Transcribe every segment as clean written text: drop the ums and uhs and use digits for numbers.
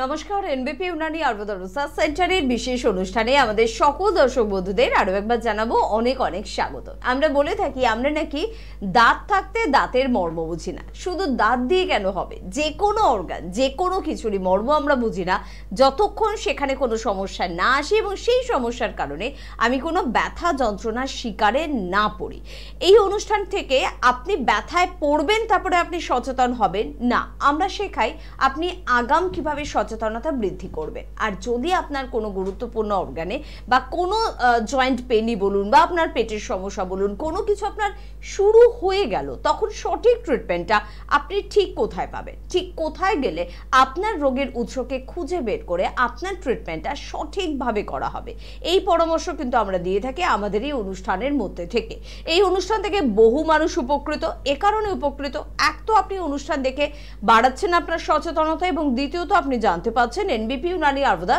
নমস্কার, এনবিপি ইউনানি আয়ুর্বেদ রিসার্চ সেন্টারের বিশেষ অনুষ্ঠানে আমাদের সকল দর্শক বন্ধুদের আরো একবার জানাবো অনেক অনেক স্বাগত। আমরা বলে থাকি আমরা নাকি দাঁত থাকতে দাঁতের মর্ম বুঝি না। শুধু দাঁত দিয়ে কেন হবে, যে কোনো অর্গান, যে কোনো কিছুরই মর্ম আমরা বুঝি না যতক্ষণ সেখানে কোনো সমস্যা না আসে এবং সেই সমস্যার কারণে আমি কোনো ব্যথা যন্ত্রণার শিকারে না পড়ি। এই অনুষ্ঠান থেকে আপনি ব্যথায় পড়বেন তারপরে আপনি সচেতন হবেন না, আমরা শেখাই আপনি আগাম কিভাবে সচেতনতা বৃদ্ধি করবেন। আর যদি আপনার কোনো গুরুত্বপূর্ণ অর্গানে বা কোনো জয়েন্ট পেনই বলুন বা আপনার পেটের সমস্যা বলুন, কোনো কিছু আপনার শুরু হয়ে গেল, তখন সঠিক ট্রিটমেন্টটা আপনি ঠিক কোথায় পাবেন, ঠিক কোথায় গেলে আপনার রোগের উৎসকে খুঁজে বের করে আপনার ট্রিটমেন্টটা সঠিকভাবে করা হবে, এই পরামর্শ কিন্তু আমরা দিয়ে থাকি আমাদের এই অনুষ্ঠানের মধ্যে থেকে। এই অনুষ্ঠান থেকে বহু মানুষ উপকৃত। এ কারণে উপকৃত, এক তো আপনি অনুষ্ঠান দেখে বাড়াচ্ছেন আপনার সচেতনতা এবং দ্বিতীয়ত আপনি জানতে পাচ্ছেন এনবিপি ইউনানি আয়ুর্বেদ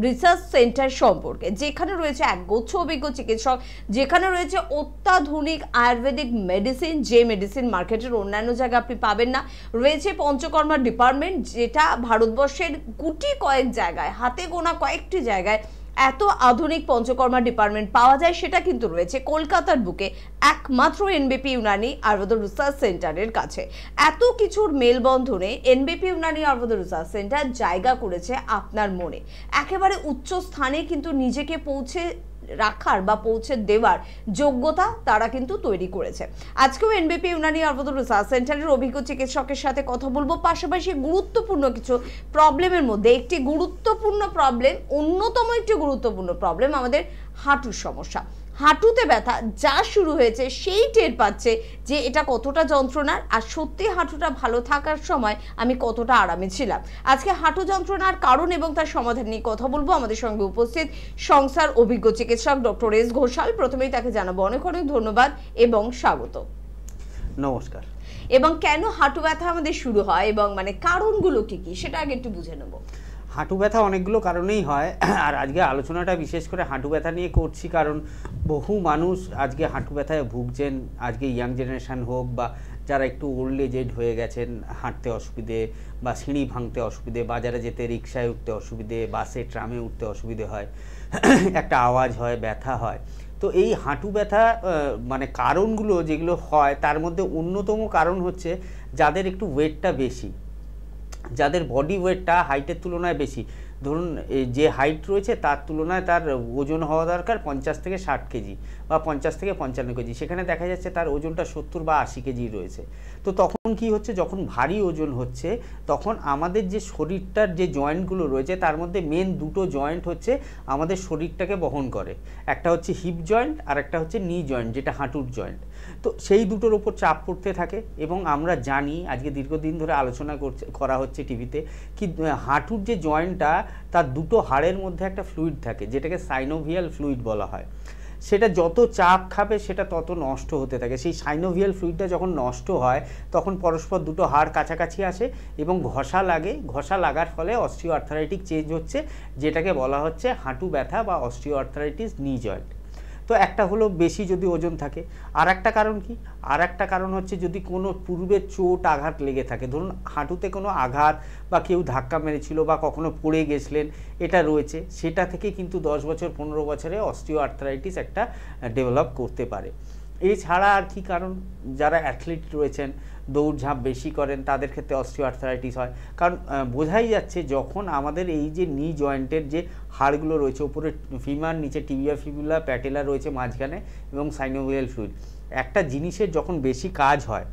রিসার্চ সেন্টার সম্পর্কে, যেখানে রয়েছে একগুচ্ছ অভিজ্ঞ চিকিৎসক, যেখানে রয়েছে অত্যাধুনিক আয়ুর্বেদিক মেডিসিন, যে মেডিসিন মার্কেটের অন্যান্য জায়গায় আপনি পাবেন না। রয়েছে পঞ্চকর্মা ডিপার্টমেন্ট, যেটা ভারতবর্ষের গুটি কয়েক জায়গায়, হাতে গোনা কয়েকটি জায়গায় এত আধুনিক পঞ্চকর্মা ডিপার্টমেন্ট পাওয়া যায়, সেটা কিন্তু রয়েছে কলকাতার বুকে একমাত্র এনবিপি ইউনানি আয়ুর্বেদ রিসার্চ সেন্টারের কাছে। এত কিছুর মেলবন্ধনে NBP Unani Ayurveda research centre জায়গা করেছে আপনার মনে, একেবারে উচ্চ স্থানে কিন্তু নিজেকে পৌঁছে রাখার বা পৌঁছে দেওয়ার যোগ্যতা তারা কিন্তু তৈরি করেছে। আজকেও এনবিপি ইউনানি আয়ুর্বেদ রিসার্চ সেন্টারের অভিজ্ঞ চিকিৎসকের সাথে কথা বলবো। পাশাপাশি গুরুত্বপূর্ণ কিছু প্রবলেমের মধ্যে একটি গুরুত্বপূর্ণ প্রবলেম, অন্যতম একটি গুরুত্বপূর্ণ প্রবলেম আমাদের হাঁটুর সমস্যা। হাঁটুতে ব্যথা যা শুরু হয়েছে সেই টের পাচ্ছে যে এটা কতটা যন্ত্রণার, আর সত্যি হাঁটুটা ভালো থাকার সময় আমি কতটা আরামে ছিলাম। আজকে হাঁটু যন্ত্রণার কারণ এবং তার সমাধান নিয়ে কথা বলবো। আমাদের সঙ্গে উপস্থিত সংসার অভিজ্ঞ চিকিৎসক ডক্টর এস ঘোষাল। প্রথমেই তাকে জানাবো অনেক অনেক ধন্যবাদ এবং স্বাগত। নমস্কার। এবং কেন হাঁটু ব্যথা আমাদের শুরু হয় এবং মানে কারণগুলো কি কি সেটা আগে একটু বুঝে নেব। হাঁটু ব্যথা অনেকগুলো কারণেই হয়, আর আজকে আলোচনাটা বিশেষ করে হাঁটু ব্যথা নিয়ে করছি কারণ বহু মানুষ আজকে হাঁটু ব্যথায় ভুগছেন। আজকে ইয়াং জেনারেশান হোক বা যারা একটু ওল্ড এজেড হয়ে গেছেন, হাঁটতে অসুবিধে বা সিঁড়ি ভাঙতে অসুবিধে, বাজারে যেতে রিক্সায় উঠতে অসুবিধে, বাসে ট্রামে উঠতে অসুবিধে হয়, একটা আওয়াজ হয়, ব্যথা হয়। তো এই হাঁটু ব্যথা মানে কারণগুলো যেগুলো হয় তার মধ্যে অন্যতম কারণ হচ্ছে যাদের একটু ওয়েটটা বেশি, যাদের বডি ওয়েটটা হাইটের তুলনায় বেশি। ধরুন যে হাইট রয়েছে তার তুলনায় তার ওজন হওয়া দরকার 50 থেকে 60 কেজি বা 50 থেকে 55 কেজি, সেখানে দেখা যাচ্ছে তার ওজনটা 70 বা 80 কেজি রয়েছে। তো তখন কি হচ্ছে, যখন ভারী ওজন হচ্ছে তখন আমাদের যে শরীরটার যে জয়েন্টগুলো রয়েছে তার মধ্যে মেন দুটো জয়েন্ট হচ্ছে আমাদের শরীরটাকে বহন করে, একটা হচ্ছে হিপ জয়েন্ট আর একটা হচ্ছে নি জয়েন্ট, যেটা হাঁটুর জয়েন্ট। তো সেই দুটোর ওপর চাপ পড়তে থাকে এবং আমরা জানি, আজকে দীর্ঘদিন ধরে আলোচনা করা হচ্ছে টিভিতে, কি হাঁটুর যে জয়েন্টটা তার দুটো হাড়ের মধ্যে একটা ফ্লুইড থাকে যেটাকে সাইনোভিয়াল ফ্লুইড বলা হয়। সেটা যত চাপ খাবে সেটা তত নষ্ট হতে থাকে। সেই সাইনোভিয়াল ফ্লুইডটা যখন নষ্ট হয় তখন পরস্পর দুটো হাড় কাছাকাছি আসে এবং ঘষা লাগে। ঘষা লাগার ফলে অস্টিও আর্থারাইটিক চেঞ্জ হচ্ছে, যেটাকে বলা হচ্ছে হাঁটু ব্যথা বা অস্টিও আর্থারাইটিস নি জয়েন্ট। তো একটা হলো বেশি যদি ওজন থাকে। আর একটা কারণ কি, আর একটা কারণ হচ্ছে যদি কোনো পূর্বের চোট আঘাত লেগে থাকে, ধরুন হাঁটুতে কোনো আঘাত বা কেউ ধাক্কা মেরেছিল বা কখনো পড়ে গেছিলেন, এটা রয়েছে, সেটা থেকে কিন্তু 10 বছর 15 বছরে অস্টিও আর্থারাইটিস একটা ডেভেলপ করতে পারে। এছাড়া আর কি কারণ, যারা অ্যাথলিট রয়েছেন, দৌড়ঝাঁপ বেশি করেন, তাদের ক্ষেত্রে অস্টিও আর্থারাইটিস হয়। কারণ বোঝাই যাচ্ছে যখন আমাদের এই যে নি জয়েন্টের যে হাড়গুলো রয়েছে, উপরে ফিমার, নিচে টিবিয়া ফিবুলা, প্যাটেলা রয়েছে মাঝখানে এবং সাইনোভিয়াল ফ্লুইড, একটা জিনিসের যখন বেশি কাজ হয়,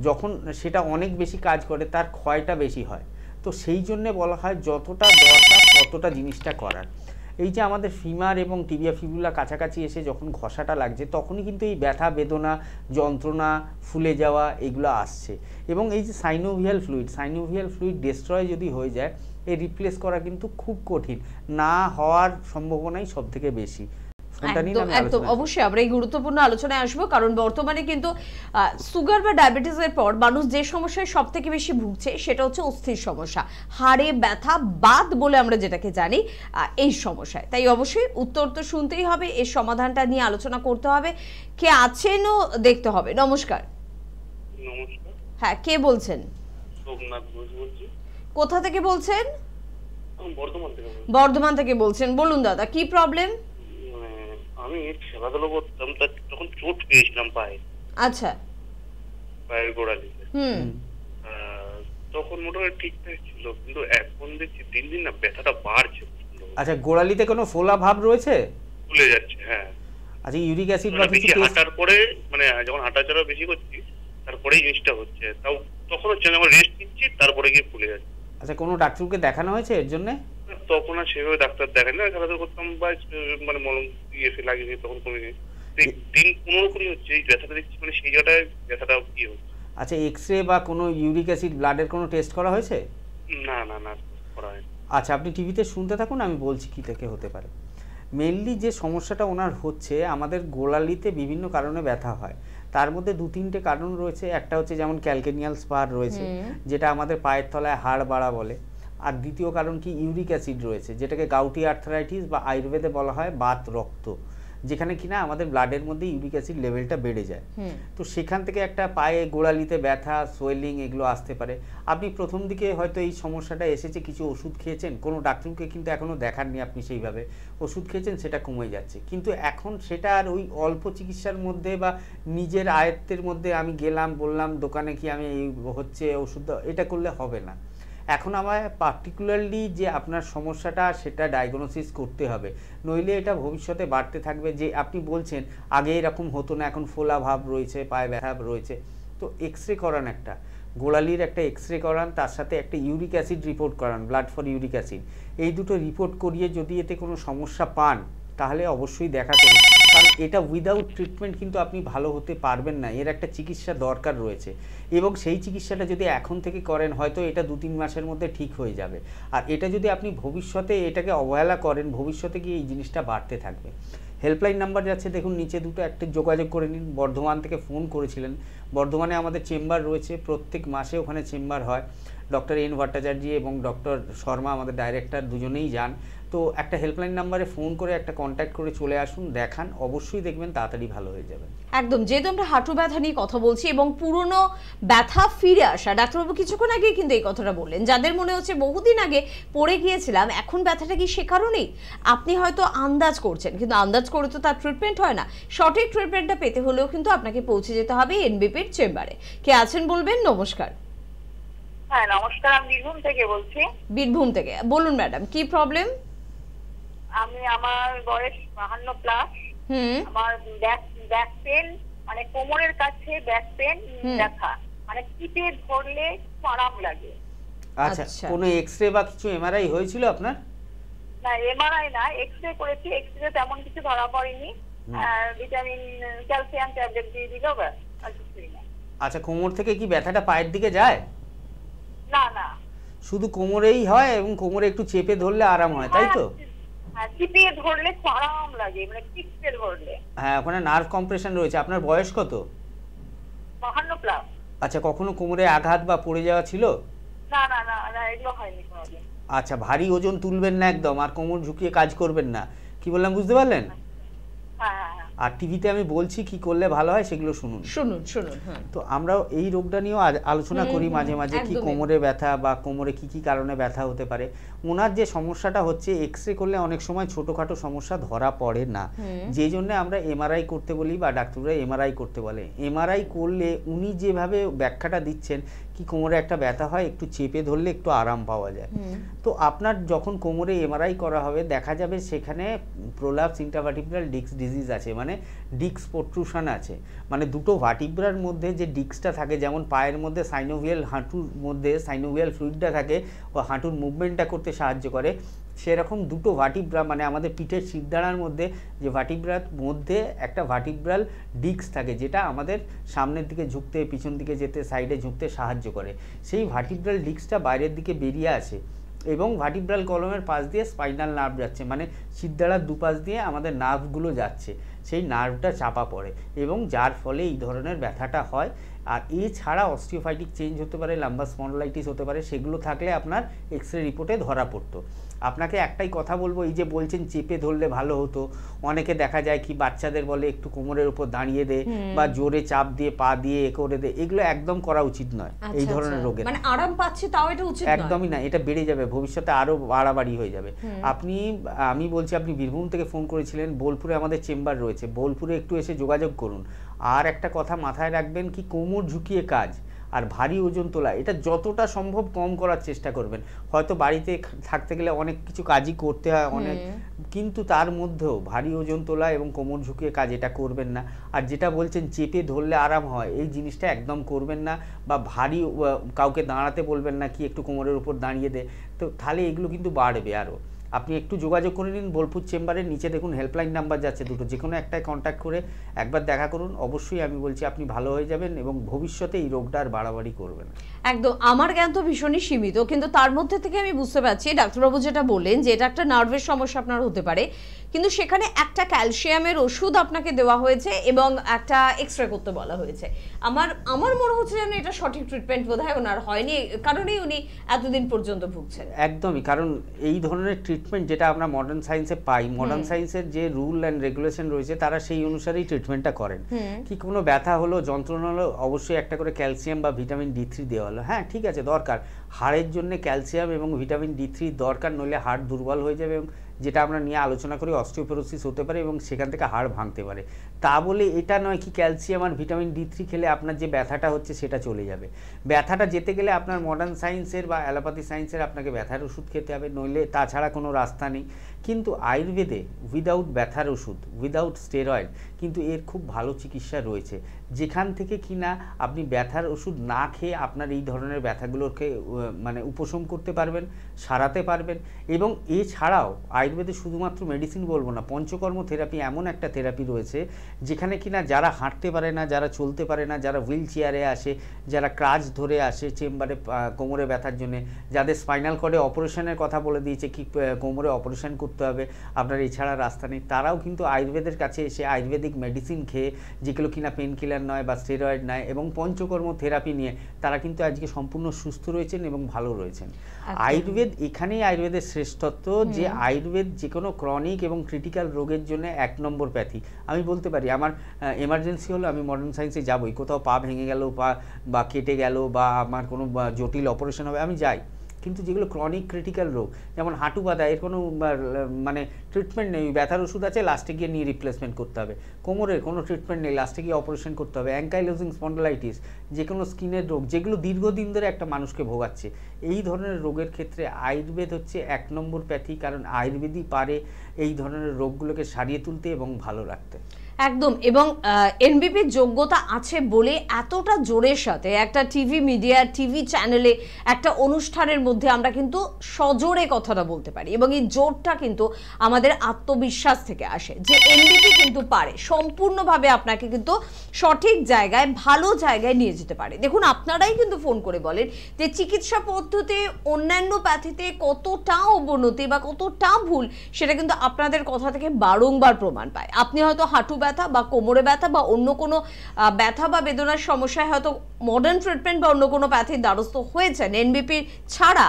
যখন সেটা অনেক বেশি কাজ করে তার ক্ষয়টা বেশি হয়। তো সেই জন্যে বলা হয় যতটা দরকার ততটা জিনিসটা করার। এই যে আমাদের ফিমার এবং টিবিয়া ফিবুলা কাছাকাছি এসে যখন ঘষাটা লাগছে তখনই কিন্তু এই ব্যথা বেদনা, যন্ত্রণা, ফুলে যাওয়া এগুলো আসছে। এবং এই যে সাইনোভিয়াল ফ্লুইড ডিস্ট্রয় যদি হয়ে যায়, এই রিপ্লেস করা কিন্তু খুব কঠিন, না হওয়ার সম্ভাবনাই সব থেকে বেশি। একদম অবশ্যই আমরা এই গুরুত্বপূর্ণ আলোচনায় আসবো, কারণ বর্তমানে কিন্তু সুগার বা ডায়াবেটিসের পর মানুষ যে সমস্যায় সব থেকে বেশি ভুগছে সেটা হচ্ছে অস্থির সমস্যা, হাড়ে ব্যথা, বাত বলে আমরা যেটাকে জানি, এই সমস্যায়। তাই অবশ্যই উত্তর তো শুনতেই হবে, এর সমাধানটা নিয়ে আলোচনা করতে হবে। কে আছেনও দেখতে হবে। নমস্কার। নমস্কার। হ্যাঁ, কে বলছেন? সোমনাথ ঘোষ বলছি। কোথা থেকে বলছেন? বর্ধমান থেকে বলছি। বর্ধমান থেকে বলছেন, বলুন দাদা কি প্রবলেম? মানে আমি খেলাধুলো করতাম, তার তখন চোট পেয়েছিলাম আচ্ছা। পায়ের গোড়ালিতে। হুম। তখন মোটামুটি ঠিকঠাক ছিল, কিন্তু এখন দেখছি দিন দিন না ব্যথাটা বাড়ছে। আচ্ছা, গোড়ালিতে কোনো ফোলা ভাব রয়েছে? ফুলে যাচ্ছে, হ্যাঁ। আচ্ছা, ইউরিক অ্যাসিড বা কিছু বেশি টেস্ট? হাঁটার পরে, মানে যখন হাঁটাচলা বেশি করছি তারপরেই জিনিসটা হচ্ছে, তাও তখন হচ্ছে না, আমার রেস্ট নিচ্ছি তারপরে গিয়ে ফুলে যাচ্ছে। আচ্ছা, কোনো ডাক্তারকে দেখানো হয়েছে এর জন্য? তখন আর সেভাবে ডাক্তার দেখাই না, খেলাধুলা করতাম বা মানে মলম দিয়ে এসে লাগিয়ে তখন কমে যায়। দিন 15 হচ্ছে এই ব্যথাটা দেখছি, মানে সেই জায়গাটায় ব্যথাটা কি হচ্ছে। আচ্ছা, এক্সরে বা কোনো ইউরিক অ্যাসিড ব্লাডের কোনো টেস্ট করা হয়েছে? না না না, করা হয়নি। আচ্ছা, আপনি টিভিতে শুনতে থাকুন, আমি বলছি কী থেকে হতে পারে। মেনলি যে সমস্যাটা ওনার হচ্ছে, আমাদের গোড়ালিতে বিভিন্ন কারণে ব্যথা হয়। তার মধ্যে 2-3টে কারণ রয়েছে। একটা হচ্ছে যেমন ক্যালকেনিয়াল স্পার রয়েছে, যেটা আমাদের পায়ের তলায় হাড় বাড়া বলে। আর দ্বিতীয় কারণ কি, ইউরিক অ্যাসিড রয়েছে, যেটাকে গাউটি আর্থারাইটিস বা আয়ুর্বেদে বলা হয় বাত রক্ত, যেখানে কিনা আমাদের ব্লাডের মধ্যে ইউরিক অ্যাসিড লেভেলটা বেড়ে যায়। তো সেখান থেকে একটা পায়ে গোড়ালিতে ব্যথা, সোয়েলিং এগুলো আসতে পারে। আপনি প্রথম দিকে হয়তো এই সমস্যাটা এসেছে, কিছু ওষুধ খেয়েছেন, কোনো ডাক্তারকে কিন্তু এখনও দেখাননি আপনি সেইভাবে, ওষুধ খেয়েছেন, সেটা কমে যাচ্ছে। কিন্তু এখন সেটা আর ওই অল্প চিকিৎসার মধ্যে বা নিজের আয়ত্তের মধ্যে আমি গেলাম বললাম দোকানে কি আমি এই হচ্ছে ওষুধ দাও, এটা করলে হবে না। এখন আমায় পার্টিকুলারলি যে আপনার সমস্যাটা সেটা ডায়াগনোসিস করতে হবে, নইলে এটা ভবিষ্যতে বাড়তে থাকবে। যে আপনি বলছেন আগে এরকম হতো না, এখন ফোলা ভাব রয়েছে, পায়ে ব্যথা রয়েছে, তো এক্সরে করান, একটা গোড়ালির একটা এক্সরে করান, তার সাথে একটা ইউরিক অ্যাসিড রিপোর্ট করান, ব্লাড ফর ইউরিক অ্যাসিড। এই দুটো রিপোর্ট করিয়ে যদি এতে কোনো সমস্যা পান তাহলে অবশ্যই দেখা করুন, কারণ এটা উইদাউট ট্রিটমেন্ট কিন্তু আপনি ভালো হতে পারবেন না। এর একটা চিকিৎসা দরকার রয়েছে, এবং সেই চিকিৎসাটা যদি এখন থেকে করেন হয়তো এটা 2-3 মাসের মধ্যে ঠিক হয়ে যাবে। আর এটা যদি আপনি ভবিষ্যতে এটাকে অবহেলা করেন, ভবিষ্যতে গিয়ে এই জিনিসটা বাড়তে থাকবে। হেল্পলাইন নাম্বার যাচ্ছে দেখুন নিচে, দুটো একটা যোগাযোগ করে নিন। বর্ধমান থেকে ফোন করেছিলেন, বর্ধমানে আমাদের চেম্বার রয়েছে, প্রত্যেক মাসে ওখানে চেম্বার হয়। ডক্টর এন ভট্টাচার্য এবং ডক্টর শর্মা আমাদের ডাইরেক্টর দুজনেই যান। তো একটা হেল্পলাইন নাম্বারে ফোন করে একটা কন্ট্যাক্ট করে চলে আসুন, দেখান, অবশ্যই দেখবেন তাড়াতাড়ি ভালো হয়ে যাবে। একদম, যেহেতু আমরা হাঁটু ব্যথা নিয়ে কথা বলছি এবং পুরনো ব্যথা ফিরে আসা, ডাক্তারবাবু কিছুক্ষণ আগে কিন্তু এই কথাটা বললেন, যাদের মনে হচ্ছে বহুদিন আগে পড়ে গিয়েছিলাম এখন ব্যথাটা কি সে কারণেই, আপনি হয়তো আন্দাজ করছেন, কিন্তু আন্দাজ করে তো তার ট্রিটমেন্ট হয় না। সঠিক ট্রিটমেন্টটা পেতে হলেও কিন্তু আপনাকে পৌঁছে যেতে হবে এনবিপির চেম্বারে। কে আছেন বলবেন? নমস্কার। হ্যাঁ নমস্কার, আমি বীরভূম থেকে বলছি। বীরভূম থেকে বলুন ম্যাডাম, কি প্রবলেম? আমার বয়স 52 প্লাস। আমার ব্যাক পেন, মানে কোমরের কাছে ব্যাক পেন, ব্যথা, মানে পিঠে ধরলে আরাম লাগে। আচ্ছা, কোনো এক্সরে বা কিছু এমআরআই হয়েছিল আপনার? না, এমআরআই না, এক্সরে করেছি, এক্সরে তেমন কিছু ধরা পড়েনি। ভিটামিন ক্যালসিয়াম ট্যাবলেট দিয়ে দিল, ব্যাস, আর কিছুই না। আচ্ছা, কোমর থেকে কি ব্যথাটা পায়ের দিকে যায়? না না, শুধু কোমরেই হয় এবং কোমরে একটু চেপে ধরলে আরাম হয়, তাই তো? হ্যাঁ, চিপিয়ে ধরলে আরাম লাগে, মানে চিপে ধরলে। হ্যাঁ, ওখানে নার্ভ কম্প্রেশন রয়েছে। আপনার বয়স কত? 52 প্লাস। আচ্ছা, কখনো কোমরে আঘাত বা পড়ে যাওয়া ছিল? না না না না, এগুলো হয়নি কোনোদিন। আচ্ছা, ভারী ওজন তুলবেন না একদম, আর কোমর ঝুঁকিয়ে কাজ করবেন না। কি বললাম বুঝতে পারলেন? হ্যাঁ হ্যাঁ। আর টিভিতে আমি বলছি কি করলে ভালো হয় সেগুলো শুনুন। হ্যাঁ। তো আমরা এই রোগটা নিয়েও আলোচনা করি মাঝে মাঝে, কি কোমরে ব্যথা বা কোমরে কি কি কারণে ব্যথা হতে পারে। ওনার যে সমস্যাটা হচ্ছে, এক্সরে করলে অনেক সময় ছোটোখাটো সমস্যা ধরা পড়ে না, যেই জন্য আমরা এমআরআই করতে বলি বা ডাক্তাররা এমআরআই করতে বলে। এমআরআই করলে উনি যেভাবে ব্যাখ্যাটা দিচ্ছেন, কি কোমরে একটা ব্যথা হয়, একটু চেপে ধরলে একটু আরাম পাওয়া যায়। তো আপনার যখন কোমরে এমআরআই করা হবে দেখা যাবে সেখানে প্রোলাপস ইন্টারভার্টিব্রাল ডিস্ক ডিজিজ আছে, মানে ডিস্ক প্রোট্রুশন আছে। মানে দুটো ভার্টিব্রার মধ্যে যে ডিস্কটা থাকে, যেমন পায়ের মধ্যে সাইনোভিয়াল, হাঁটুর মধ্যে সাইনোভিয়াল ফ্লুইডটা থাকে ও হাঁটুর মুভমেন্টটা করতে সাহায্য করে, সেরকম দুটো ভার্টিব্রা, মানে আমাদের পিঠের শিরদাঁড়ার মধ্যে যে ভার্টিব্রার মধ্যে একটা ভার্টিব্রাল ডিস্ক থাকে, যেটা আমাদের সামনের দিকে ঝুঁকতে, পিছন দিকে যেতে, সাইডে ঝুঁকতে সাহায্য করে। সেই ভার্টিব্রাল ডিস্কটা বাইরের দিকে বেরিয়ে আসে এবং ভার্টিব্রাল কলমের পাশ দিয়ে স্পাইনাল নার্ভ যাচ্ছে, মানে শিরদাঁড়ার দুপাশ দিয়ে আমাদের নার্ভগুলো যাচ্ছে, সেই নার্ভটা চাপা পড়ে এবং যার ফলে এই ধরনের ব্যথাটা হয়। আর এছাড়া অস্টিওফাইটিক চেঞ্জ হতে পারে, লাম্বার স্পন্ডলাইটিস হতে পারে, সেগুলো থাকলে আপনার এক্সরে রিপোর্টে ধরা পড়তো। আপনাকে একটাই কথা বলবো, এই যে বলছেন চেপে ধরলে ভালো হতো, অনেকে দেখা যায় কি বাচ্চাদের বলে একটু কোমরের উপর দাঁড়িয়ে দে বা জোরে চাপ দিয়ে পা দিয়ে এ করে দে, এগুলো একদম করা উচিত নয় এই ধরনের রোগে। মানে আরাম পাচ্ছে তাও এটা উচিত নয়, একদমই না, এটা বেড়ে যাবে ভবিষ্যতে, আরো বাড়াবাড়ি হয়ে যাবে। আমি বলছি আপনি বীরভূম থেকে ফোন করেছিলেন, বোলপুরে আমাদের চেম্বার রয়েছে, বোলপুরে একটু এসে যোগাযোগ করুন। আর একটা কথা মাথায় রাখবেন কি, কোমর ঝুঁকিয়ে কাজ আর ভারী ওজন তোলা এটা যতটা সম্ভব কম করার চেষ্টা করবেন। হয়তো বাড়িতে থাকতে গেলে অনেক কিছু কাজই করতে হয় অনেক, কিন্তু তার মধ্যেও ভারী ওজন তোলা এবং কোমর ঝুঁকিয়ে কাজ এটা করবেন না। আর যেটা বলছেন চেপে ধরলে আরাম হয়, এই জিনিসটা একদম করবেন না। বা ভারী কাউকে দাঁড়াতে বলবেন না কি একটু কোমরের উপর দাঁড়িয়ে দে, তো তাহলে এগুলো কিন্তু বাড়বে আরও। আপনি একটু যোগাযোগ করে নিন বোলপুর চেম্বারের নিচে দেখুন হেল্পলাইন নাম্বার যাচ্ছে দুটো, যে কোনো একটাই কন্ট্যাক্ট করে একবার দেখা করুন। অবশ্যই আমি বলছি আপনি ভালো হয়ে যাবেন এবং ভবিষ্যতে এই রোগটা আর বাড়াবাড়ি করবেন। একদম। আমার জ্ঞান তো ভীষণই সীমিত, কিন্তু তার মধ্যে থেকে আমি বুঝতে পারছি ডাক্তারবাবু যেটা বললেন যে এটা একটা নার্ভের সমস্যা আপনার হতে পারে, কিন্তু সেখানে একটা ক্যালসিয়ামের ওষুধ আপনাকে দেওয়া হয়েছে এবং একটা এক্সরে করতে বলা হয়েছে। আমার মনে হচ্ছে যেন এটা সঠিক ট্রিটমেন্ট বোধহয় ওনার হয়নি, কারণেই উনি এতদিন পর্যন্ত ভুগছেন। একদমই, কারণ এই ধরনের ট্রিটমেন্ট যেটা আমরা মডার্ন সায়েন্সে পাই, মডার্ন সায়েন্সের যে রুল অ্যান্ড রেগুলেশন রয়েছে তারা সেই অনুসারেই ট্রিটমেন্টটা করেন। কি কোনো ব্যথা হলো, যন্ত্রণা হলো, অবশ্যই একটা করে ক্যালসিয়াম বা ভিটামিন D3 দেওয়া হলো, হ্যাঁ ঠিক আছে দরকার, হাড়ের জন্য ক্যালসিয়াম এবং ভিটামিন D3 দরকার, নইলে হাড় দুর্বল হয়ে যাবে এবং যেটা আমরা নিয়ে আলোচনা করি অস্টিওপোরোসিস হতে পারে এবং সেখান থেকে হাড় ভাঙতে পারে। তা বলে এটা নয় কি ক্যালসিয়াম আর ভিটামিন D3 খেলে আপনার যে ব্যথাটা হচ্ছে সেটা চলে যাবে। ব্যথাটা যেতে গেলে আপনার মডার্ন সায়েন্সের বা অ্যালোপ্যাথি সায়েন্সের আপনাকে ব্যথার ওষুধ খেতে হবে, নইলে তাছাড়া কোনো রাস্তা নেই। কিন্তু আয়ুর্বেদে উইদাউট ব্যথার ওষুধ, উইদাউট স্টেরয়েড, কিন্তু এর খুব ভালো চিকিৎসা রয়েছে, যেখান থেকে কিনা আপনি ব্যথার ওষুধ না খেয়ে আপনার এই ধরনের ব্যথাগুলোকে মানে উপশম করতে পারবেন, সারাতে পারবেন। এবং এছাড়াও আয়ুর্বেদে শুধুমাত্র মেডিসিন বলবো না, পঞ্চকর্ম থেরাপি এমন একটা থেরাপি রয়েছে যেখানে কিনা যারা হাঁটতে পারে না, যারা চলতে পারে না, যারা হুইল চেয়ারে আসে, যারা ক্রাচ ধরে আসে চেম্বারে কোমরে ব্যথার জন্য, যাদের স্পাইনাল কর্ডে অপারেশনের কথা বলে দিয়েছে কি কোমরে অপারেশন করতে হবে, আপনার এছাড়া রাস্তা নেই, তারাও কিন্তু আয়ুর্বেদের কাছে এসে আয়ুর্বেদিক মেডিসিন খেয়ে, যেগুলো কিনা পেন কিলার নয় বা স্টেরয়েড নয়, এবং পঞ্চকর্ম থেরাপি নিয়ে তারা কিন্তু আজকে সম্পূর্ণ সুস্থ রয়েছেন এবং ভালো রয়েছেন। আয়ুর্বেদ, এখানেই আয়ুর্বেদের শ্রেষ্ঠত্ব যে আয়ুর্বেদ যে কোনো ক্রনিক এবং ক্রিটিক্যাল রোগের জন্য 1 নম্বর প্যাথি। আমি বলতে পারি আমার এমার্জেন্সি হলো আমি মডার্ন সায়েন্সে যাবই, কোথাও পা ভেঙে গেল বা কেটে গেল বা আমার কোনো জটিল অপারেশন হবে আমি যাই, কিন্তু যেগুলো ক্রনিক ক্রিটিক্যাল রোগ যেমন হাঁটু ব্যথা, এর কোনো মানে ট্রিটমেন্ট নেই, ব্যথার ওষুধ আছে, লাস্টে গিয়ে নিয়ে রিপ্লেসমেন্ট করতে হবে। কোমরের কোনো ট্রিটমেন্ট নেই, লাস্টে গিয়ে অপারেশন করতে হবে। অ্যাঙ্কাইলোজিং স্পন্ডলাইটিস, যে কোনো স্কিনের রোগ যেগুলো দীর্ঘদিন ধরে একটা মানুষকে ভোগাচ্ছে, এই ধরনের রোগের ক্ষেত্রে আয়ুর্বেদ হচ্ছে 1 নম্বর প্যাথি, কারণ আয়ুর্বেদই পারে এই ধরনের রোগগুলোকে সারিয়ে তুলতে এবং ভালো রাখতে। একদম। এবং এনবিপির যোগ্যতা আছে বলে এতটা জোরের সাথে একটা টিভি মিডিয়া, টিভি চ্যানেলে একটা অনুষ্ঠানের মধ্যে আমরা কিন্তু সজোরে কথাটা বলতে পারি, এবং এই জোরটা কিন্তু আমাদের আত্মবিশ্বাস থেকে আসে যে এনবিপি কিন্তু পারে সম্পূর্ণভাবে আপনাকে কিন্তু সঠিক জায়গায়, ভালো জায়গায় নিয়ে যেতে পারে। দেখুন আপনারাই কিন্তু ফোন করে বলেন যে চিকিৎসা পদ্ধতি অন্যান্য প্যাথিতে কতটা অবনতি বা কতটা ভুল, সেটা কিন্তু আপনাদের কথা থেকে বারংবার প্রমাণ পায়। আপনি হয়তো হাঁটু ব্যথা বা কোমরে ব্যথা বা অন্য কোনো ব্যথা বা বেদনার সমস্যায় হয়তো মডার্ন ট্রিটমেন্ট বা অন্য কোনো প্যাথির দ্বারস্থ হয়েছেন, এনবিপির ছাড়া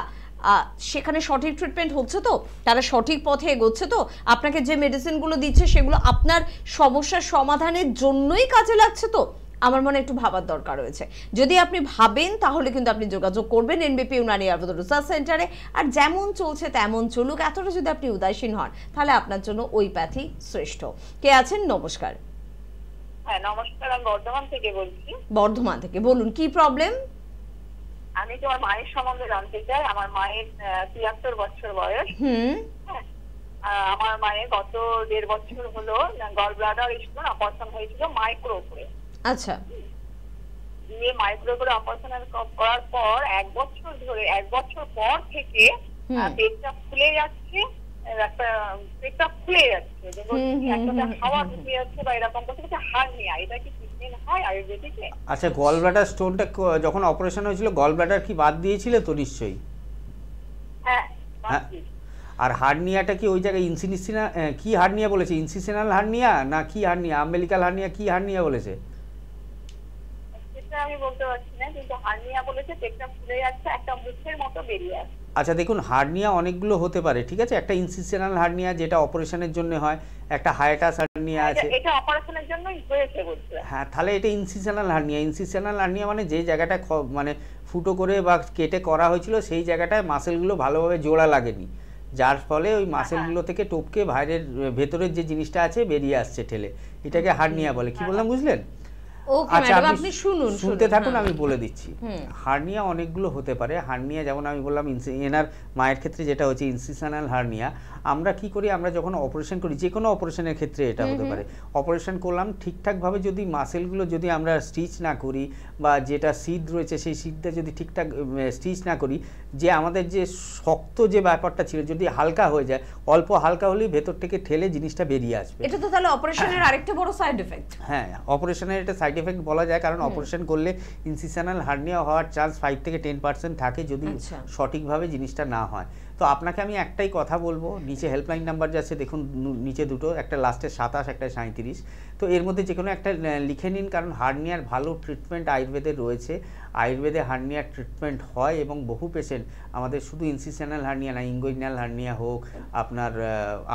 সেখানে সঠিক ট্রিটমেন্ট হচ্ছে তো, তারা সঠিক পথে এগোচ্ছে তো, আপনাকে যে মেডিসিনগুলো দিচ্ছে সেগুলো আপনার সমস্যার সমাধানের জন্যই কাজে লাগছে তো, আমার মনে একটু ভাবার দরকার রয়েছে। যদি আপনি ভাবেন তাহলে কিন্তু আপনি যোগাযোগ করবেন এনবিপি ইউনানি আয়ুর্বেদ রিসার্চ সেন্টারে। আর যেমন চলছে তেমন চলুক, এতটা যদি আপনি উদাসীন হন তাহলে আপনার জন্য ওই প্যাথি শ্রেষ্ঠ। কে আছেন? নমস্কার। হ্যাঁ নমস্কার, আমি বর্ধমান থেকে বলছি। বর্ধমান থেকে বলুন, কি প্রবলেম? আমি তোমার মায়ের সম্বন্ধে জানতে চাই। আমার মায়ের 73 বছর বয়স। আমার মায়ের গত 1.5 বছর হলো গল ব্লাডার স্টোন অপারেশন হয়েছিল মাইক্রো করে। আচ্ছা। দিয়ে মাইক্রো করে অপারেশন করার পর 1 বছর ধরে, 1 বছর পর থেকে পেটটা ফুলে যাচ্ছে, একটা পেটটা ফুলে যাচ্ছে, একটা হাওয়া ঢুকে যাচ্ছে বা এরকম করতে হার্নিয়া। এটা কি ট্রিটমেন্ট হয় আয়ুর্বেদিকে? আচ্ছা, গল ব্লাডার স্টোনটা যখন অপারেশন হয়েছিল গল ব্লাডার কি বাদ দিয়েছিলে তো নিশ্চয়ই? হ্যাঁ। আর হার্নিয়াটা কি ওই জায়গায় ইনসিনিসিনা কি হার্নিয়া বলেছে? ইনসিসিনাল হার্নিয়া না কি হার্নিয়া, আম্বেলিকাল হার্নিয়া, কি হার্নিয়া বলেছে সেটা আমি বলতে পারছি না, কিন্তু হার্নিয়া বলেছে পেটটা ফুলে যাচ্ছে, একটা মুখের মতো বেরিয়ে আসছে। আচ্ছা দেখুন, হার্নিয়া অনেকগুলো হতে পারে, ঠিক আছে। একটা ইনসিশনাল হার্নিয়া যেটা অপারেশনের জন্য হয়, একটা হায়াটাস হার্নিয়া আছে। এটা অপারেশনের জন্যই হয়েছে বলছে। হ্যাঁ, তাহলে এটা ইনসিশনাল হার্নিয়া। ইনসিশনাল হার্নিয়া মানে যে জায়গাটা মানে ফুটো করে বা কেটে করা হয়েছিল সেই জায়গাটায় মাসেলগুলো ভালোভাবে জোড়া লাগেনি, যার ফলে ওই মাসেলগুলো থেকে টপকে ভেতরের যে জিনিসটা আছে বেরিয়ে আসছে ঠেলে, এটাকে হার্নিয়া বলে। কি বললাম বুঝলেন? আচ্ছা, আপনি শুনতে থাকুন, আমি বলে দিচ্ছি। হার্নিয়া অনেকগুলো হতে পারে। হার্নিয়া যেমন আমি বললাম, এনার মায়ের ক্ষেত্রে যেটা হচ্ছে ইনসিশনাল হার্নিয়া। আমরা কি করি, আমরা যখন অপারেশন করি, যে কোনো অপারেশনের ক্ষেত্রে এটা হতে পারে, অপারেশন করলাম ঠিকঠাকভাবে যদি মাসেলগুলো যদি আমরা স্টিচ না করি, বা যেটা সিদ রয়েছে সেই সিদটা যদি ঠিকঠাক স্টিচ না করি, যে আমাদের যে শক্ত যে ব্যাপারটা ছিল যদি হালকা হয়ে যায়, অল্প হালকা হলেই ভেতর থেকে ঠেলে জিনিসটা বেরিয়ে আসবে। এটা তো তাহলে অপারেশনের আরেকটা বড় সাইড এফেক্ট। হ্যাঁ, অপারেশনের এটা সাইড এফেক্ট বলা যায়, কারণ অপারেশন করলে ইনসিশনাল হার্নিয়া হওয়ার চান্স 5 থেকে 10% থাকে যদি সঠিকভাবে জিনিসটা না হয়। তো আপনাকে আমি একটাই কথা বলবো, নিচে হেল্পলাইন নাম্বার যাচ্ছে দেখুন, নিচে দুটো, একটা লাস্টে 27, একটা 37। তো এর মধ্যে যে কোনো একটা লিখে নিন, কারণ হার্নিয়ার ভালো ট্রিটমেন্ট আয়ুর্বেদে রয়েছে। আয়ুর্বেদে হার্নিয়ার ট্রিটমেন্ট হয় এবং বহু পেশেন্ট আমাদের শুধু ইনসিশনাল হার্নিয়া না, ইঙ্গুইনাল হার্নিয়া হোক, আপনার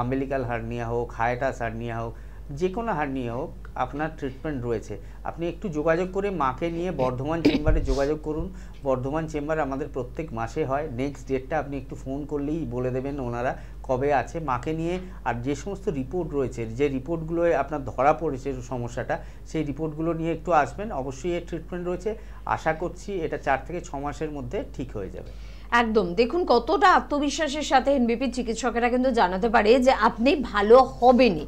আম্বেলিকাল হার্নিয়া হোক, হায়াটাস হার্নিয়া হোক, যে কোনো হার্নিয়া হোক, আপনার ট্রিটমেন্ট রয়েছে। আপনি একটু যোগাযোগ করে মাকে নিয়ে বর্ধমান চেম্বারে যোগাযোগ করুন। বর্ধমান চেম্বার আমাদের প্রত্যেক মাসে হয়। নেক্সট ডেটটা আপনি একটু ফোন করলেই বলে দেবেন ওনারা কবে আছে। মাকে নিয়ে আর যে সমস্ত রিপোর্ট রয়েছে, যে রিপোর্টগুলো আপনার ধরা পড়েছে সমস্যাটা, সেই রিপোর্টগুলো নিয়ে একটু আসবেন। অবশ্যই এর ট্রিটমেন্ট রয়েছে, আশা করছি এটা 4 থেকে 6 মাসের মধ্যে ঠিক হয়ে যাবে। একদম। দেখুন কতটা আত্মবিশ্বাসের সাথে এনবিপি চিকিৎসকেরা কিন্তু জানাতে পারে যে আপনি ভালো হবেনই।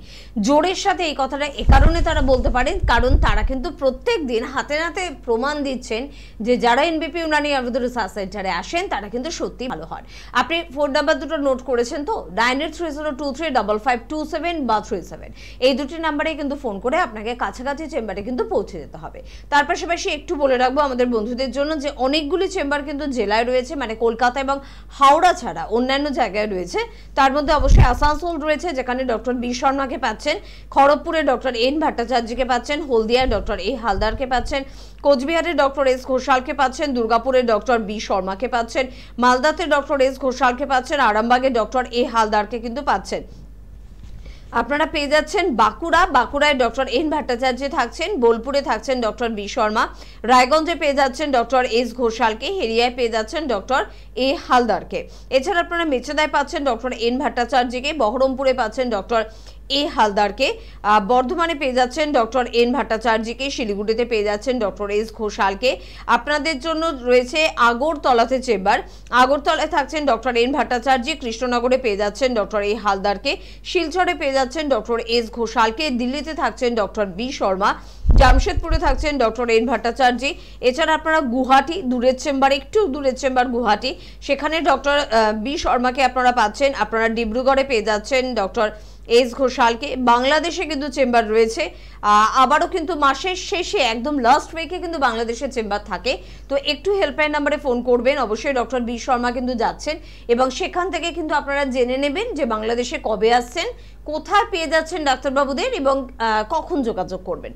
জোরের সাথে এই কথাটা এ কারণে তারা বলতে পারেন, কারণ তারা কিন্তু প্রত্যেক দিন হাতে নাতে প্রমাণ দিচ্ছেন যে যারা এনবিপি ইউনানি আয়ুর্বেদ রিসার্চ সেন্টারে আসেন তারা কিন্তু সত্যি ভালো হয়। আপনি ফোন নাম্বার দুটো নোট করেছেন তো, 9830235527 বা 37, এই দুটি নাম্বারে কিন্তু ফোন করে আপনাকে কাছাকাছি চেম্বারে কিন্তু পৌঁছে যেতে হবে। তার পাশাপাশি একটু বলে রাখবো আমাদের বন্ধুদের জন্য যে অনেকগুলি চেম্বার কিন্তু জেলায় রয়েছে, মানে কলকাতা এবং হাওড়া ছাড়া অন্যান্য জায়গায় রয়েছে। তার মধ্যে অবশ্যই আসানসোল রয়েছে, যেখানে ডক্টর বি শর্মাকে পাচ্ছেন, খড়গপুরে ডক্টর এন ভট্টাচার্যকে পাচ্ছেন, হলদিয়ায় ডক্টর এ হালদারকে পাচ্ছেন, কোচবিহারে ডক্টর এস ঘোষালকে পাচ্ছেন, দুর্গাপুরে ডক্টর বি শর্মাকে পাচ্ছেন, মালদাতে ডক্টর এস ঘোষালকে পাচ্ছেন, আরামবাগে ডক্টর এ হালদারকে কিন্তু পাচ্ছেন। আপনারা পেয়ে যাচ্ছেন বাঁকুড়ায় ডক্টর এন ভট্টাচার্য থাকছেন, বোলপুরে থাকছেন ডক্টর বি শর্মা, রায়গঞ্জে পেয়ে যাচ্ছেন ডক্টর এস ঘোষালকে, হেরিয়ায় পেয়ে যাচ্ছেন ডক্টর এ হালদারকে। এছাড়া আপনারা মেচেদায় পাচ্ছেন ডক্টর এন ভট্টাচার্যকে, বহরমপুরে পাচ্ছেন ডক্টর এ হালদারকে, বর্ধমানে পেয়ে যাচ্ছেন ডক্টর এন ভট্টাচার্যকে, শিলিগুড়িতে পেয়ে যাচ্ছেন ডক্টর এস ঘোষালকে। আপনাদের জন্য রয়েছে আগরতলাতে চেম্বার, আগরতলায় থাকছেন ডক্টর এন ভট্টাচার্য, কৃষ্ণনগরে পেয়ে যাচ্ছেন ডক্টর এ হালদারকে, শিলচরে পেয়ে যাচ্ছেন ডক্টর এস ঘোষালকে, দিল্লিতে থাকছেন ডক্টর বি শর্মা, জামশেদপুরে থাকছেন ডক্টর এন ভট্টাচার্য। এছাড়া আপনারা গুয়াহাটি, দূরের চেম্বার, একটু দূরের চেম্বার গুয়াহাটি, সেখানে ডক্টর বি শর্মাকে আপনারা পাচ্ছেন। আপনারা ডিব্রুগড়ে পেয়ে যাচ্ছেন ডক্টর এস ঘোষালকে। বাংলাদেশে কিন্তু চেম্বার রয়েছে, আবারও কিন্তু মাসের শেষে একদম লাস্ট উইকে কিন্তু বাংলাদেশের চেম্বার থাকে। তো একটু হেল্পলাইন নাম্বারে ফোন করবেন, অবশ্যই ডক্টর বি শর্মা কিন্তু যাচ্ছেন, এবং সেখান থেকে কিন্তু আপনারা জেনে নেবেন যে বাংলাদেশে কবে আসছেন, কোথায় পেয়ে যাচ্ছেন ডাক্তারবাবুদের, এবং কখন যোগাযোগ করবেন।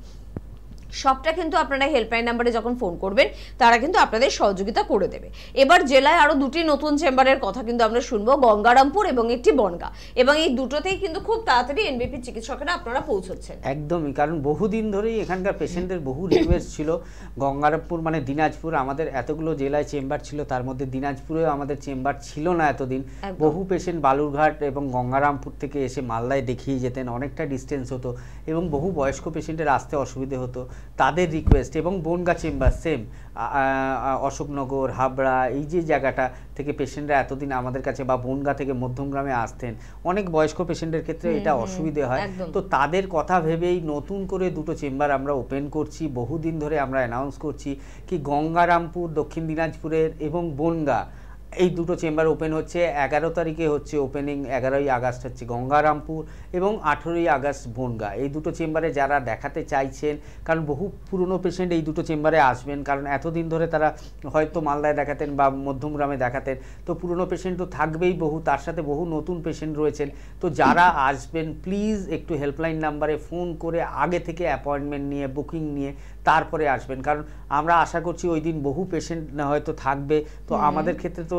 সবটা কিন্তু আপনারা হেল্পলাইন নাম্বারে যখন ফোন করবেন তারা কিন্তু আপনাদের সহযোগিতা করে দেবে। এবার জেলায় আরো দুটি নতুন চেম্বারের কথা কিন্তু আমরা শুনবো, গঙ্গারামপুর এবং একটি বনগাঁ, এবং এই দুটোতেই কিন্তু খুব তাড়াতাড়ি এনবিপি চিকিৎসকেরা আপনারা পৌঁছচ্ছেন। একদমই, কারণ বহুদিন ধরেই এখানকার পেশেন্টদের বহু রিকোয়েস্ট ছিল। গঙ্গারামপুর মানে দিনাজপুর, আমাদের এতগুলো জেলায় চেম্বার ছিল, তার মধ্যে দিনাজপুরেও আমাদের চেম্বার ছিল না এতদিন। বহু পেশেন্ট বালুরঘাট এবং গঙ্গারামপুর থেকে এসে মালদায় দেখিয়ে যেতেন, অনেকটা ডিস্টেন্স হতো, এবং বহু বয়স্ক পেশেন্টের আসতে অসুবিধে হতো, তাদের রিকোয়েস্ট। এবং বনগাঁ চেম্বার সেম, অশোকনগর, হাবড়া, এই যে জায়গাটা থেকে পেশেন্টরা এতদিন আমাদের কাছে বা বনগাঁ থেকে মধ্যমগ্রামে আসতেন, অনেক বয়স্ক পেশেন্টের ক্ষেত্রে এটা অসুবিধে হয়। তো তাদের কথা ভেবেই নতুন করে দুটো চেম্বার আমরা ওপেন করছি। বহুদিন ধরে আমরা অ্যানাউন্স করছি কি গঙ্গারামপুর দক্ষিণ দিনাজপুরের এবং বনগাঁ, এই দুটো চেম্বার ওপেন হচ্ছে। 11 তারিখে হচ্ছে ওপেনিং, 11ই আগস্ট হচ্ছে গঙ্গারামপুর এবং 18ই আগস্ট বনগাঁ। এই দুটো চেম্বারে যারা দেখাতে চাইছেন, কারণ বহু পুরনো পেশেন্ট এই দুটো চেম্বারে আসবেন, কারণ এতদিন ধরে তারা হয়তো মালদায় দেখাতেন বা মধ্যমগ্রামে দেখাতেন, তো পুরনো পেশেন্ট তো থাকবেই বহু, তার সাথে বহু নতুন পেশেন্ট রয়েছেন। তো যারা আসবেন প্লিজ একটু হেল্পলাইন নাম্বারে ফোন করে আগে থেকে অ্যাপয়েন্টমেন্ট নিয়ে বুকিং নিয়ে তারপরে আসবেন, কারণ আমরা আশা করছি ওই দিন বহু পেশেন্ট হয়তো থাকবে। তো আমাদের ক্ষেত্রে তো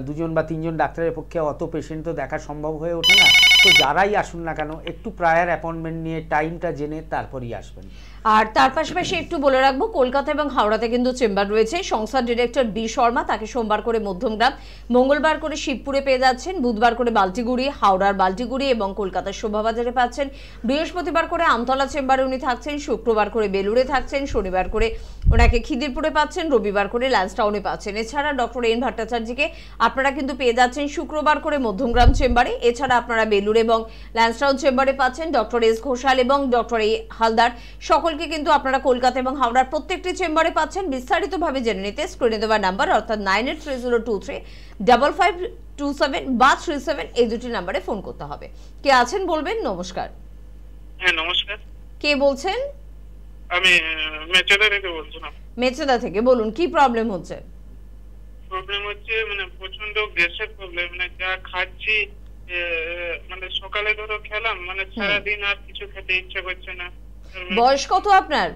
দুজন বা তিনজন ডাক্তারের পক্ষে অত পেশেন্ট তো দেখা সম্ভব হয়ে ওঠে না। তো যারাই আসুন না কেন একটু প্রায়ার অ্যাপয়েন্টমেন্ট নিয়ে টাইমটা জেনে তারপরই আসবেন। আর তার পাশাপাশি একটু বলে রাখবো, কলকাতা এবং হাওড়াতে কিন্তু চেম্বার রয়েছে। সংস্থার ডিরেক্টর বি শর্মা, তাকে সোমবার করে মধ্যমগ্রাম, মঙ্গলবার করে শিবপুরে পেয়ে যাচ্ছেন, বুধবার করে বাল্টিগুড়ি, হাওড়ার বাল্টিগুড়ি এবং কলকাতার শোভাবাজারে পাচ্ছেন, বৃহস্পতিবার করে আমতলা চেম্বারে উনি থাকছেন, শুক্রবার করে বেলুড়ে থাকছেন, শনিবার করে ওনাকে খিদিরপুরে পাচ্ছেন, রবিবার করে ল্যান্সটাউনে পাচ্ছেন। এছাড়া ডক্টর এন ভট্টাচার্যকে আপনারা কিন্তু পেয়ে যাচ্ছেন শুক্রবার করে মধ্যমগ্রাম চেম্বারে। এছাড়া আপনারা বেলুড় এবং ল্যান্সটাউন চেম্বারে পাচ্ছেন ডক্টর এস ঘোষাল এবং ডক্টর এ হালদার। সকলকে কিন্তু আপনারা কলকাতা এবং হাওড়ার প্রত্যেকটি চেম্বারে পাচ্ছেন। বিস্তারিতভাবে জেনে নিতে স্ক্রিনে দেওয়া নাম্বার অর্থাৎ 9830235527 বা 37 এই দুটি নাম্বারে ফোন করতে হবে। কে আছেন বলবেন? নমস্কার। হ্যাঁ নমস্কার, কে বলছেন? আমি মেচেদা থেকে বলছিলাম। মেচেদা থেকে বলুন, কি প্রবলেম হচ্ছে? প্রবলেম হচ্ছে মানে প্রচন্ড গ্যাসের প্রবলেম, মানে যা খাচ্ছি মানে সকালে ধরো খেলাম, মানে সারাদিন আর কিছু খেতে ইচ্ছে করছে না। বয়স কত আপনার?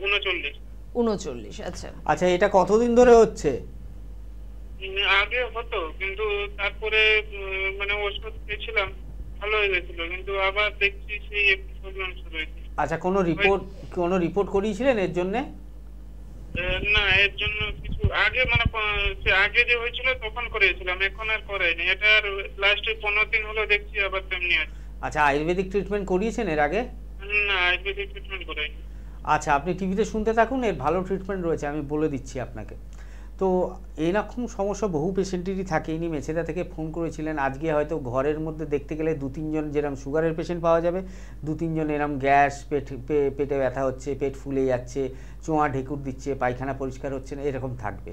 39। 39। আচ্ছা আচ্ছা, এটা কতদিন ধরে হচ্ছে? আগে হতো, কিন্তু তারপরে মানে ওষুধ খেয়েছিলাম, ভালো হয়ে গেছিল, কিন্তু আবার দেখছি সেই একটু প্রবলেম শুরু হয়েছে। আচ্ছা, কোনো রিপোর্ট করিয়েছিলেন এর জন্য? না, এর জন্য কিছু আগে মানে আগে যে হয়েছিল তখন করেছিলাম, এখন আর করাইনি। এটা লাস্ট 15 দিন হলো দেখছি আবার তেমনি আছে। আচ্ছা, আয়ুর্বেদিক ট্রিটমেন্ট করিয়েছেন এর আগে? না, আয়ুর্বেদিক ট্রিটমেন্ট করাইনি। আচ্ছা, আপনি টিভিতে শুনতে থাকুন, এর ভালো ট্রিটমেন্ট রয়েছে, আমি বলে দিচ্ছি আপনাকে। তো এরকম সমস্যা বহু পেশেন্টেরই থাকে। ইনি মেছেদা থেকে ফোন করেছিলেন। আজকে হয়তো ঘরের মধ্যে দেখতে গেলে 2-3 জন যেরকম সুগারের পেশেন্ট পাওয়া যাবে, 2-3 জন এরকম গ্যাস, পেটে ব্যথা হচ্ছে, পেট ফুলে যাচ্ছে, চোঁয়া ঢেকুর দিচ্ছে, পায়খানা পরিষ্কার হচ্ছে না, এরকম থাকবে।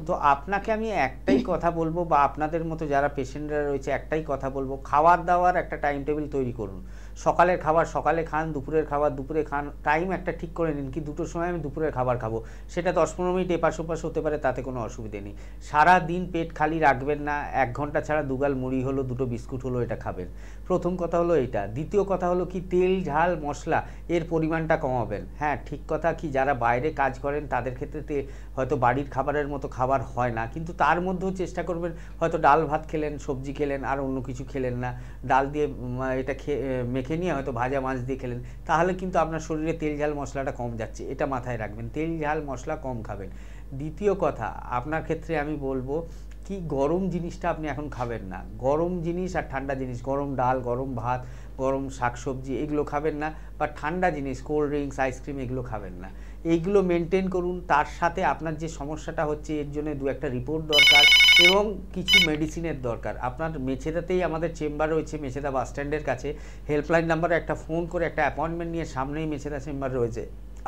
তো আপনাকে আমি একটাই কথা বলবো, বা আপনাদের মতো যারা পেশেন্টরা রয়েছে একটাই কথা বলবো, খাবার দাওয়ার একটা টাইম টেবিল তৈরি করুন। সকালের খাবার সকালে খান, দুপুরের খাবার দুপুরে খান, টাইম একটা ঠিক করে নিন কি 2টোর সময় আমি দুপুরের খাবার খাবো। সেটা 10-15 মিনিট এপাশ ওপাশ হতে পারে, তাতে কোনো অসুবিধে নেই। সারা দিন পেট খালি রাখবেন না। 1 ঘন্টা ছাড়া 2 গাল মুড়ি হলো, 2টো বিস্কুট হলো, এটা খাবেন। প্রথম কথা হলো এটা। দ্বিতীয় কথা হলো কি, তেল ঝাল মশলা এর পরিমাণটা কমাবেন। হ্যাঁ, ঠিক কথা কি, যারা বাইরে কাজ করেন তাদের ক্ষেত্রে হয়তো বাড়ির খাবারের মতো খাবার হয় না, কিন্তু তার মধ্যেও চেষ্টা করবেন, হয়তো ডাল ভাত খেলেন, সবজি খেলেন, আর অন্য কিছু খেলেন না, ডাল দিয়ে এটা মেখে নিয়ে হয়তো ভাজা মাছ দিয়ে খেলেন, তাহলে কিন্তু আপনার শরীরে তেল ঝাল মশলাটা কম যাচ্ছে। এটা মাথায় রাখবেন, তেল ঝাল মশলা কম খাবেন। দ্বিতীয় কথা, আপনার ক্ষেত্রে আমি বলবো কি, গরম জিনিসটা আপনি এখন খাবেন না। গরম জিনিস আর ঠান্ডা জিনিস, গরম ডাল, গরম ভাত, গরম শাকসবজি এগুলো খাবেন না, বা ঠান্ডা জিনিস কোল্ড ড্রিঙ্কস, আইসক্রিম এগুলো খাবেন না। এইগুলো মেনটেন করুন। তার সাথে আপনার যে সমস্যাটা হচ্ছে এর জন্য 2-একটা রিপোর্ট দরকার এবং কিছু মেডিসিনের দরকার। আপনার মেছেদাতেই আমাদের চেম্বার রয়েছে, মেছেদা বাস স্ট্যান্ডের কাছে। হেল্পলাইন নাম্বারে একটা ফোন করে একটা অ্যাপয়েন্টমেন্ট নিয়ে সামনেই মেছেদা চেম্বার রয়েছে,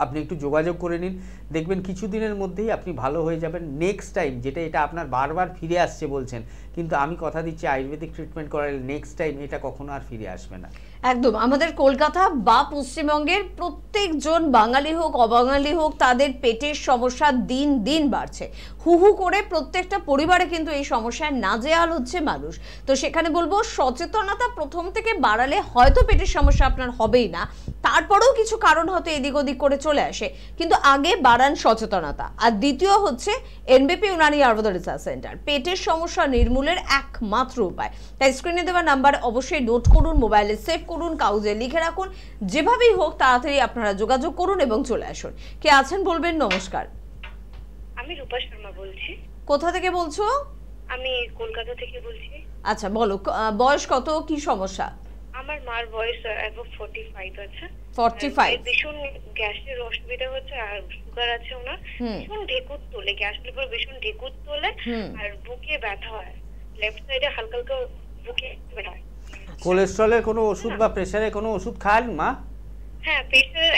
আপনি একটু যোগাযোগ করে নিন, দেখবেন কিছুদিনের মধ্যেই আপনি ভালো হয়ে যাবেন। নেক্সট টাইম এটা আপনার বারবার ফিরে আসছে বলছেন, কিন্তু আমি কথা দিচ্ছি আয়ুর্বেদিক ট্রিটমেন্ট করালে নেক্সট টাইম এটা কখনো আর ফিরে আসবে না। একদম। আমাদের কলকাতা বা পশ্চিমবঙ্গের প্রত্যেকজন বাঙালি হোক অবাঙালি হোক, তাদের পেটের সমস্যা দিন দিন বাড়ছে। হু হু করে প্রত্যেকটা পরিবারে কিন্তু এই সমস্যায় নাজেহাল হচ্ছে মানুষ। তো সেখানে বলবো, সচেতনতা প্রথম থেকে বাড়ালে হয়তো পেটের সমস্যা আপনার হবেই না, তারপরেও কিছু কারণ হয়তো এদিক ওদিক করে চলে আসে, কিন্তু আগে বাড়ান সচেতনতা। আর দ্বিতীয় হচ্ছে এনবিপি ইউনানি আয়ুর্বেদ রিসার্চ সেন্টার, পেটের সমস্যা নির্মূলের একমাত্র উপায়। তাই স্ক্রিনে দেওয়া নাম্বার অবশ্যই নোট করুন, মোবাইলে সেভ করুন, কাগজে লিখে রাখুন, যেভাবেই হোক তাড়াতাড়ি আপনারা যোগাযোগ করুন এবং চলে আসুন। কে আছেন বলবেন? নমস্কার। আমি রূপা শর্মা বলছি। কোথা থেকে বলছো? আমি কলকাতা থেকে বলছি। আচ্ছা বলো, বয়স কত, কি সমস্যা? আমার মার বয়স এখন 45 আছে। 45। ভীষণ গ্যাসের অসুবিধা হচ্ছে, আর সুগার আছে ওনার। ভীষণ ঢেকুর তোলে, গ্যাসের পর ভীষণ ঢেকুর তোলে, আর বুকে ব্যথা হয়, লেফট সাইডে হালকা হালকা বুকে ব্যথা হয়। কোলেস্টেরলের কোনো ওষুধ বা প্রেসারের কোনো ওষুধ খান মা? হ্যাঁ, প্রেসার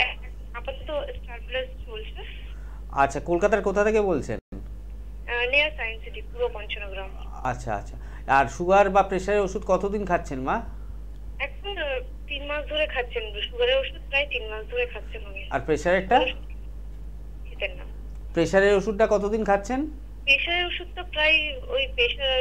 আপাতত স্টার প্লাস চলছে। আচ্ছা, কলকাতার কোথা থেকে বলছেন? নিয়ার সায়েন্স সিটি, পুরো পঞ্চনগ্রাম। আচ্ছা আচ্ছা, আর সুগার বা প্রেসারের ওষুধ কতদিন খাচ্ছেন মা? এখন 3 মাস ধরে খাচ্ছেন সুগারের ওষুধ, প্রায় 3 মাস ধরে খাচ্ছেন উনি। আর প্রেসারেরটা? খেতেন না। প্রেসারের ওষুধটা কতদিন খাচ্ছেন? প্রেসারের ওষুধটা প্রায় ওই প্রেসার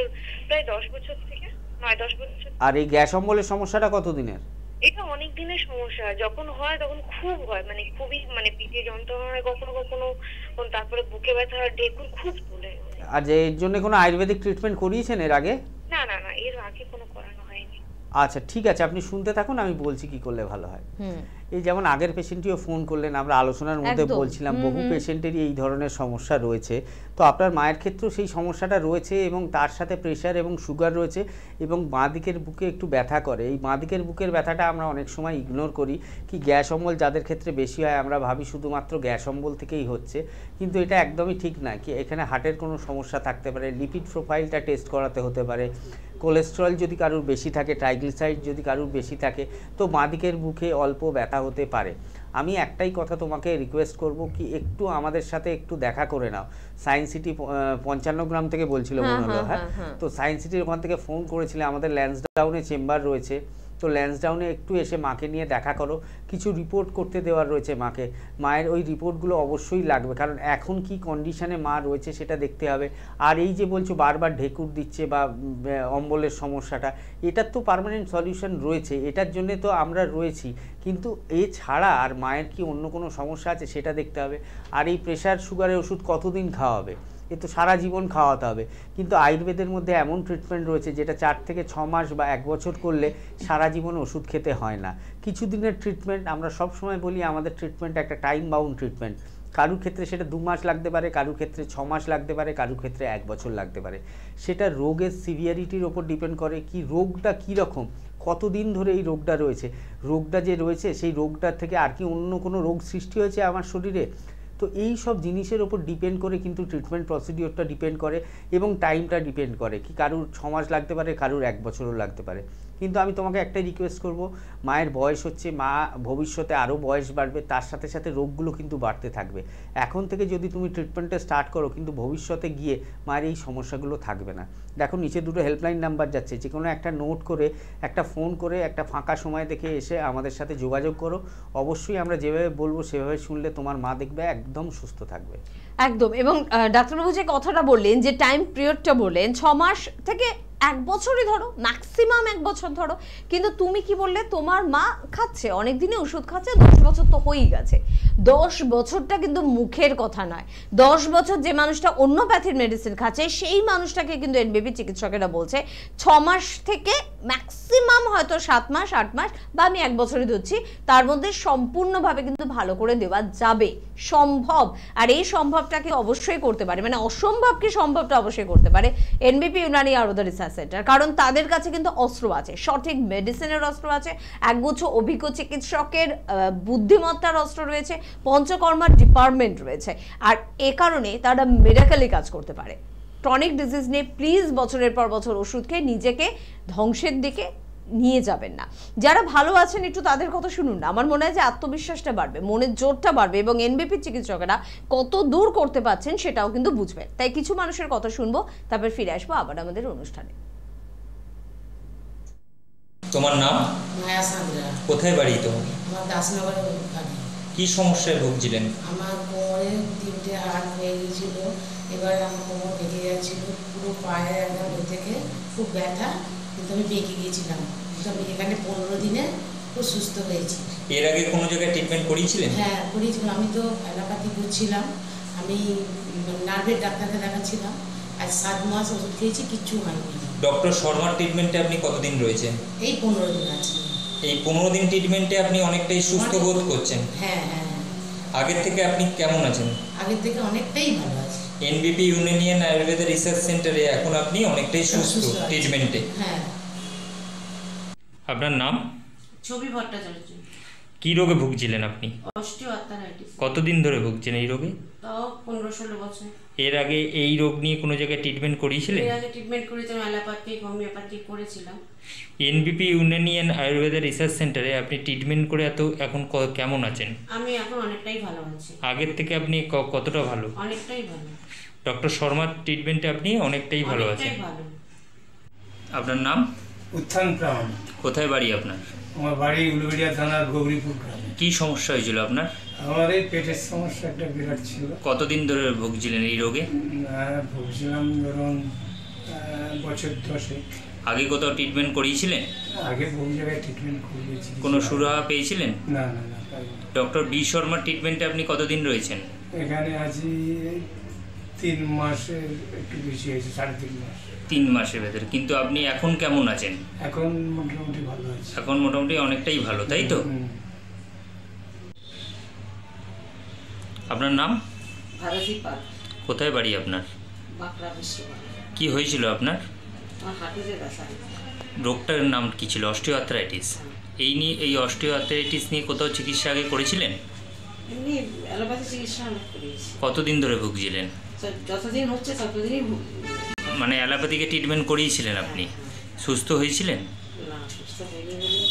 প্রায় 10 বছর থেকে 9-10 বছর। আর এই গ্যাস অম্বলের সমস্যাটা কতদিনের? এটা অনেক দিনের সমস্যা, যখন হয় তখন খুব হয়, মানে খুবই, মানে পিঠে যন্ত্রণা হয় কখনো কখনো, তারপরে বুকে ব্যথা, ঢেকুর খুব তোলে। আর এর জন্য কোনো আয়ুর্বেদিক ট্রিটমেন্ট করিয়েছেন এর আগে? না না না, এর আগে কোনো করানো হয়নি। আচ্ছা ঠিক আছে, আপনি শুনতে থাকুন, আমি বলছি কি করলে ভালো হয়। এই যেমন আগের পেশেন্টটিও ফোন করলেন, আমরা আলোচনার মধ্যে বলছিলাম বহু পেশেন্টেরই এই ধরনের সমস্যা রয়েছে। তো আপনার মায়ের ক্ষেত্রেও সেই সমস্যাটা রয়েছে এবং তার সাথে প্রেশার এবং সুগার রয়েছে এবং বাঁ দিকের বুকে একটু ব্যথা করে। এই বাঁ দিকের বুকের ব্যথাটা আমরা অনেক সময় ইগনোর করি, কি গ্যাস অম্বল যাদের ক্ষেত্রে বেশি হয় আমরা ভাবি শুধুমাত্র গ্যাস অম্বল থেকেই হচ্ছে, কিন্তু এটা একদমই ঠিক না। কি এখানে হার্টের কোনো সমস্যা থাকতে পারে, লিপিড প্রোফাইলটা টেস্ট করাতে হতে পারে, কোলেস্টেরল যদি কারুর বেশি থাকে, ট্রাইগ্লিসাইড যদি কারুর বেশি থাকে, তো বাঁ দিকের বুকে অল্প ব্যথা হতে পারে। আমি একটাই কথা তোমাকে রিকোয়েস্ট করব কি একটু আমাদের সাথে একটু দেখা করে নাও। সায়েন্স সিটি 55 গ্রাম থেকে বলছিল মনে হলো, হ্যাঁ, তো সায়েন্স সিটির ওখান থেকে ফোন করেছিলে, আমাদের ল্যান্সডাউনে চেম্বার রয়েছে, তো ল্যান্সডাউনে একটু এসে মাকে নিয়ে দেখা করো, কিছু রিপোর্ট করতে দেওয়ার রয়েছে মাকে। মায়ের ওই রিপোর্টগুলো অবশ্যই লাগবে, কারণ এখন কি কন্ডিশনে মা রয়েছে সেটা দেখতে হবে। আর এই যে বলছো বারবার ঢেকুর দিচ্ছে বা অম্বলের সমস্যাটা, এটার তো পার্মানেন্ট সলিউশন রয়েছে, এটার জন্যে তো আমরা রয়েছি, কিন্তু এছাড়া আর মায়ের কি অন্য কোনো সমস্যা আছে সেটা দেখতে হবে। আর এই প্রেশার সুগারের ওষুধ কতদিন খাওয়াবে, এ তো সারা জীবন খাওয়াতে হবে। কিন্তু আয়ুর্বেদের মধ্যে এমন ট্রিটমেন্ট রয়েছে যেটা 4 থেকে 6 মাস বা 1 বছর করলে সারা জীবন ওষুধ খেতে হয় না। কিছু দিনের ট্রিটমেন্ট, আমরা সব সময় বলি আমাদের ট্রিটমেন্ট একটা টাইম বাউন্ড ট্রিটমেন্ট। কারুর ক্ষেত্রে সেটা 2 মাস লাগতে পারে, কারুর ক্ষেত্রে 6 মাস লাগতে পারে, কারুর ক্ষেত্রে 1 বছর লাগতে পারে। সেটা রোগের সিভিয়ারিটির ওপর ডিপেন্ড করে, কি রোগটা কী রকম, কতদিন ধরে এই রোগটা রয়েছে, রোগটা যে রয়েছে সেই রোগটার থেকে আর কি অন্য কোনো রোগ সৃষ্টি হয়েছে আমার শরীরে। তো এই সব জিনিসের ওপর ডিপেন্ড করে কিন্তু ট্রিটমেন্ট প্রসিডিওরটা ডিপেন্ড করে এবং টাইমটা ডিপেন্ড করে, কি কারুর 6 মাস লাগতে পারে, কারুর 1 বছরও লাগতে পারে। কিন্তু আমি তোমাকে একটাই রিকোয়েস্ট করব, মায়ের বয়স হচ্ছে, মা ভবিষ্যতে আরও বয়স বাড়বে, তার সাথে সাথে রোগগুলো কিন্তু বাড়তে থাকবে। এখন থেকে যদি তুমি ট্রিটমেন্টটা স্টার্ট করো, কিন্তু ভবিষ্যতে গিয়ে মায়ের এই সমস্যাগুলো থাকবে না। দেখো নিচে 2টো হেল্পলাইন নাম্বার যাচ্ছে, যে কোনো একটা নোট করে, একটা ফোন করে, একটা ফাঁকা সময় দেখে এসে আমাদের সাথে যোগাযোগ করো। অবশ্যই আমরা যেভাবে বলবো সেভাবে শুনলে তোমার মা দেখবে একদম সুস্থ থাকবে। একদম। এবং ডাক্তারবাবু যে কথাটা বললেন, যে টাইম পিরিয়ডটা বললেন 6 মাস থেকে 1 বছরই ধরো, ম্যাক্সিমাম 1 বছর ধরো, কিন্তু তুমি কি বললে তোমার মা খাচ্ছে, অনেক দিনে ওষুধ খাচ্ছে, 10 বছর তো হয়েই গেছে। 10 বছরটা কিন্তু মুখের কথা নয়। 10 বছর যে মানুষটা অন্য প্যাথির মেডিসিন খাচ্ছে সেই মানুষটাকে কিন্তু এনবিপি চিকিৎসকেরা বলছে 6 মাস থেকে ম্যাক্সিমাম হয়তো 7 মাস 8 মাস বা আমি 1 বছরই ধরছি, তার মধ্যে সম্পূর্ণভাবে কিন্তু ভালো করে দেওয়া যাবে, সম্ভব। আর এই সম্ভবটাকে অবশ্যই করতে পারে, মানে অসম্ভবকে সম্ভবটা অবশ্যই করতে পারে এনবিপি ইউনানি আয়ুর্বেদ রিসার্চ সেন্টার, কারণ তাদের কাছে কিন্তু অস্ত্র আছে, সঠিক মেডিসিনের অস্ত্র আছে, একগুচ্ছ অভিজ্ঞ চিকিৎসকের বুদ্ধিমত্তার অস্ত্র রয়েছে, পঞ্চকর্মার ডিপার্টমেন্ট রয়েছে। আর এ কারণে তারা মিরাকেলি কাজ করতে পারে। ক্রনিক ডিজিজ নিয়ে প্লিজ বছরের পর বছর ওষুধ খেয়ে নিজেকে ধ্বংসের দিকে নিয়ে যাবেন না। যারা ভালো আছেন একটু তাদের কথা শুনুন না, আমার মনে হয় যে আত্মবিশ্বাসটা বাড়বে, মনের জোরটা বাড়বে এবং এনবিপি চিকিৎসকেরা কত দূর করতে পারছেন সেটাও কিন্তু বুঝবেন। তাই কিছু মানুষের কথা শুনবো, তারপর ফিরে আসবো আবার আমাদের অনুষ্ঠানে। তোমার নাম? মায়া সাঁতরা। কোথায় বাড়ি তোমার? আমার দাসনগরে বাড়ি। কি সমস্যায় ভুগছিলেন? আমার কোমরে 3টে হাড় হয়ে গেছিল, এবার আমার কোমর বেঁকে যাচ্ছিল, পুরো পায়ে একদম থেকে খুব ব্যথা, কিন্তু আমি বেঁকে গিয়েছিলাম। আমি এখানে 15 দিনে খুব সুস্থ হয়েছি। এর আগে কোনো জায়গায় ট্রিটমেন্ট করিয়েছিলেন? হ্যাঁ করিয়েছিলাম, আমি তো অ্যালোপ্যাথি করছিলাম, আমি নার্ভের ডাক্তারকে দেখাচ্ছিলাম, আজ 7 মাস ওষুধ খেয়েছি, কিচ্ছু হয়নি। ডক্টর শর্মার ট্রিটমেন্টে আপনি কতদিন রয়েছেন? এই 15 দিন আছি। এই 15 দিন ট্রিটমেন্টে আপনি অনেকটাই সুস্থ বোধ করছেন? হ্যাঁ হ্যাঁ। আগের থেকে আপনি কেমন আছেন? আগের থেকে অনেকটাই ভালো আছি। এনবিপি ইউনানিয়ান আয়ুর্বেদ রিসার্চ সেন্টারে এখন আপনি অনেকটাই সুস্থ ট্রিটমেন্টে। হ্যাঁ। আপনার নাম? ছবি ভট্টাচার্য। কি রোগে ভুগছিলেন আপনি? অস্টিওআর্থারাইটিস। কতদিন ধরে ভুগছেন এই রোগে? তাও 15-16 বছর। এর আগে এই রোগ নিয়ে কোনো জায়গায় ট্রিটমেন্ট করিয়েছিলেন? এর আগে ট্রিটমেন্ট করেছিলাম, অ্যালোপ্যাথিক, হোমিওপ্যাথিক করেছিলাম। এনবিপি ইউনানিয়ান আয়ুর্বেদ রিসার্চ সেন্টারে আপনি ট্রিটমেন্ট করে এখন কেমন আছেন? আমি এখন অনেকটাই ভালো আছি। আগের থেকে আপনি কতটা ভালো? অনেকটাই ভালো। ডক্টর শর্মার ট্রিটমেন্টে আপনি অনেকটাই ভালো আছেন। ভালো। আপনার নাম? উত্থান প্রামাণিক। কোথায় বাড়ি আপনার? আমার বাড়ি উলুবেড়িয়া থানার গৌরীপুর গ্রামে। কি সমস্যা হয়েছিল আপনার? আমার এই পেটের সমস্যা একটা বিরাট ছিল। কতদিন ধরে ভুগছিলেন এই রোগে? ভুগছিলাম ধরুন বছর 10। আগে কোথাও ট্রিটমেন্ট করিয়েছিলেন? আগে বহু জায়গায় ট্রিটমেন্ট করিয়েছি। কোনো সুরাহা পেয়েছিলেন? না না না, পাইনি। ডক্টর বি শর্মার ট্রিটমেন্টে আপনি কতদিন রয়েছেন? এখানে আছি 3 মাসের একটু বেশি হয়েছে, 3.5 মাস। 3 মাসের ভেতরে। কিন্তু আপনি এখন কেমন আছেন? এখন মোটামুটি ভালো আছে। এখন মোটামুটি অনেকটাই ভালো, তাই তো? আপনার নাম? ভারতী পাল। কোথায় বাড়ি আপনার? বাঁকড়া বিশ্ববাড়ি। কি হয়েছিল আপনার? আমার হাঁটুতে ব্যথা। রোগটার নাম কি ছিল? Osteo arthritis. এই অস্টিও আর্থ্রাইটিস নিয়ে কোথাও চিকিৎসা আগে করেছিলেন? এমনি অ্যালোপ্যাথি চিকিৎসা অনেক করিয়েছি। কতদিন ধরে ভুগছিলেন? যতদিন হচ্ছে ততদিনই মানে অ্যালোপ্যাথিকে ট্রিটমেন্ট করিয়েছিলেন আপনি? সুস্থ হয়েছিলেন? না, সুস্থ হয়নি বলে।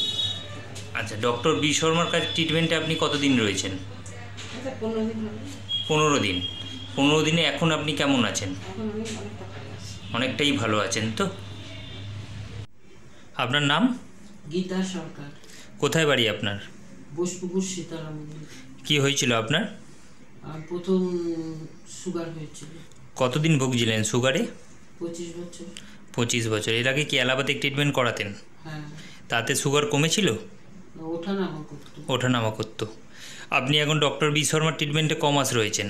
আচ্ছা, ডক্টর বি শর্মার কাছে ট্রিটমেন্টে আপনি কতদিন রয়েছেন? 15 দিন হবে। 15 দিন। 15 দিনে এখন আপনি কেমন আছেন? এখন আমি অনেকটা ভালো আছি। অনেকটাই ভালো আছেন তো? আপনার নাম? গীতা সরকার। কোথায় বাড়ি আপনার? বোসপুকুর সীতারাম মন্দির। কি হয়েছিল আপনার? প্রথম সুগার হয়েছিল। কতদিন ভুগছিলেন সুগারে? 25 বছর। 25 বছর। এর আগে কি অ্যালোপ্যাথিক ট্রিটমেন্ট করাতেন? হ্যাঁ। তাতে সুগার কমেছিল? ওঠানামা করতো। ওঠানামা করতো। আপনি এখন ডক্টর বি শর্মার ট্রিটমেন্টে ক মাস রয়েছেন?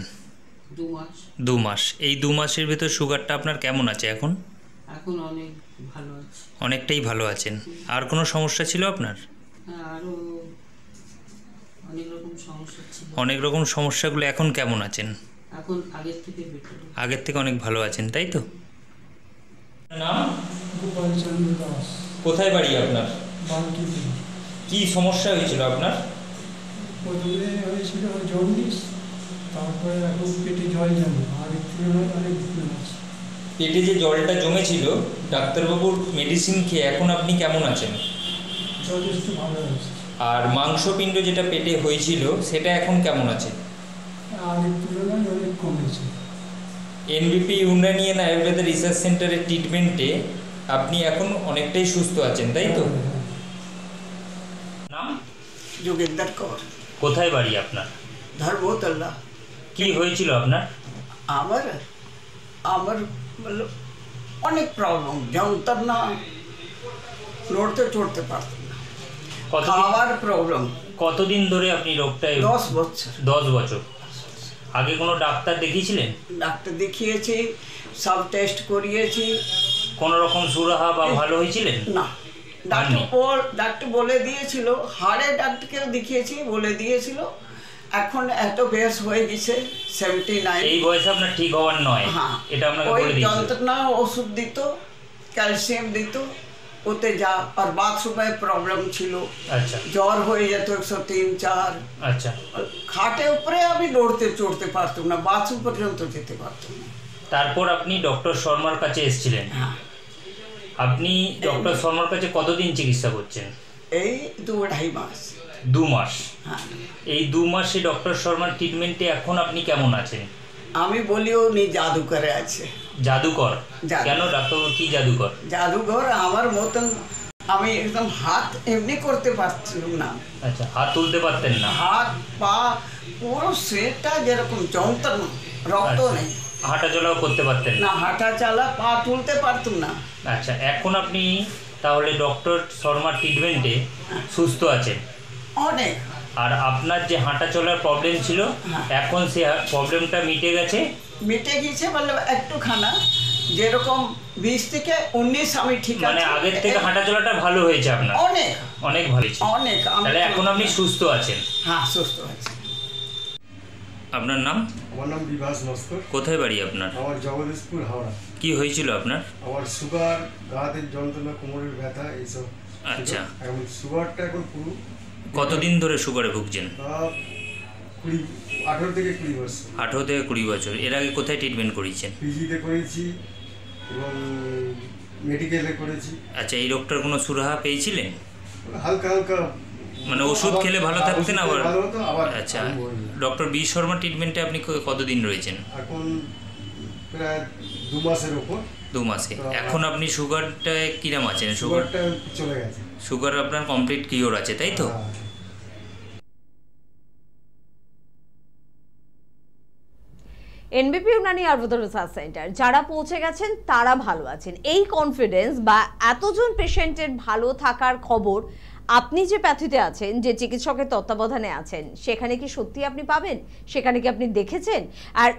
2 মাস। 2 মাস। এই 2 মাসের ভেতর সুগারটা আপনার কেমন আছে এখন? এখন অনেক ভালো আছে। অনেকটাই ভালো আছেন। আর কোনো সমস্যা ছিল আপনার? হ্যাঁ, আরও অনেক রকম সমস্যা ছিল। অনেক রকম সমস্যাগুলো এখন কেমন আছেন? এখন আগের থেকে বেটার। আগের থেকে অনেক ভালো আছেন, তাই তো? নাম? গোপাল চন্দ্র দাস। কোথায় বাড়ি আপনার? বান্কিপুর। কি সমস্যা হয়েছিল আপনার? প্রথমে হয়েছিল জন্ডিস, তারপরে এখন পেটে জল জমে, আগের তুলনায় অনেক ভালো আছে। পেটে যে জলটা জমেছিল, ডাক্তারবাবুর মেডিসিন খেয়ে এখন আপনি কেমন আছেন? যথেষ্ট ভালো আছে। আর মাংসপিণ্ড যেটা পেটে হয়েছিল সেটা এখন কেমন আছে? আগের তুলনায় অনেক কমেছে। এনবিপি ইউনানিয়ান আয়ুর্বেদা রিসার্চ সেন্টারের ট্রিটমেন্টে আপনি এখন অনেকটাই সুস্থ আছেন, তাই তো? নাম? যোগেন্দর কর। কোথায় বাড়ি আপনার? ধর্মতলা। কি হয়েছিল আপনার? আমার অনেক প্রবলেম, যন্ত্রণা, নড়তে চড়তে পারতাম না, খাওয়ার প্রবলেম। কতদিন ধরে আপনি রোগটায়? 10 বছর। 10 বছর। আগে কোনো ডাক্তার দেখিয়েছিলেন? ডাক্তার দেখিয়েছি, সব টেস্ট করিয়েছি। কোনো রকম সুরাহা বা ভালো হয়েছিলেন? না, ডাক্তার বলে দিয়েছিল, হাড়ে ডাক্তারকেও দেখিয়েছি, বলে দিয়েছিল এখন এত বেশ হয়ে গেছে 79। এই বয়সে আপনার ঠিক হওয়ার নয়। হ্যাঁ, এটা আপনাকে ওই বলে দিয়েছিল। যন্ত্রণা ওষুধ দিত, ক্যালসিয়াম দিত, ওতে যা। আর বাথরুমে প্রবলেম ছিল। আচ্ছা। জ্বর হয়ে যেত 103-4। আচ্ছা। খাটে উপরে আমি নড়তে চড়তে পারতাম না, বাথরুম পর্যন্ত যেতে পারতাম না। তারপর আপনি ডক্টর শর্মার কাছে এসেছিলেন। হ্যাঁ। আপনি ডক্টর শর্মার কাছে কতদিন চিকিৎসা করছেন? এই 2-2.5 মাস। 2 মাস। হ্যাঁ। এই 2 মাসে ডক্টর শর্মার ট্রিটমেন্টে এখন আপনি কেমন আছেন? আমি বলি উনি জাদুকরে আছে। জাদুকর? কেন ডাক্তারবাবু, কি জাদুকর? জাদুঘর আমার মতন আমি একদম হাত এমনি করতে পারছিলাম না। আচ্ছা, হাত তুলতে পারতেন না? হাত পা পুরো সেটা যেরকম যন্ত্রণা, রক্ত নেই। হাঁটা চলাও করতে পারতেন না? হাঁটা চালা পা তুলতে পারতাম না। আচ্ছা, এখন আপনি তাহলে ডক্টর শর্মার ট্রিটমেন্টে সুস্থ আছেন অনেক। আর আপনার যে হাঁটা চলার প্রবলেম ছিল এখন সে প্রবলেমটা মিটে গেছে? মিটে গেছে বলে একটুখানা, যেরকম 20 থেকে 19 আমি ঠিক আছে। মানে আগের থেকে হাঁটা চলাটা ভালো হয়েছে আপনার? অনেক অনেক ভালো হয়েছে। অনেক। তাহলে এখন আপনি সুস্থ আছেন? হ্যাঁ, সুস্থ আছি। আপনার নাম? আমার নাম বিভাস নস্কর। কোথায় বাড়ি আপনার? আমার জগদীশপুর, হাওড়া। কি হয়েছিল আপনার? আমার সুগার, গাঁটের যন্ত্রণা, কোমরের ব্যথা, এইসব। আচ্ছা। এখন সুগারটা এখন পুরো। কতদিন ধরে সুগারে ভুগছেন? 18 থেকে 20 বছর। 18 থেকে 20 বছর। এর আগে কোথায় ট্রিটমেন্ট করিয়েছেন? পিজিতে করেছি এবং মেডিকেলে করেছি। আচ্ছা, এই রোগটার কোনো সুরাহা পেয়েছিলেন? হালকা হালকা, মানে ওষুধ খেলে ভালো থাকতেন আবার? আচ্ছা, ডক্টর বি শর্মা ট্রিটমেন্টে আপনি কতদিন রয়েছেন? এখন প্রায় 2 মাসের উপর। 2 মাসে। এখন আপনি সুগারটা কিরম আছেন? সুগারটা চলে গেছে। সুগার আপনার কমপ্লিট কিওর আছে, তাই তো? এনবিপি ইউনানি আয়ুর্বেদ রিসার্চ সেন্টার যারা পৌঁছে গেছেন তারা ভালো আছেন, এই কনফিডেন্স বা এতজন পেশেন্টের ভালো থাকার খবর আপনি যে প্যাথিতে আছেন, যে চিকিৎসকের তত্ত্বাবধানে আছেন, সেখানে কি সত্যি আপনি পাবেন? সেখানে কি আপনি দেখেছেন? আর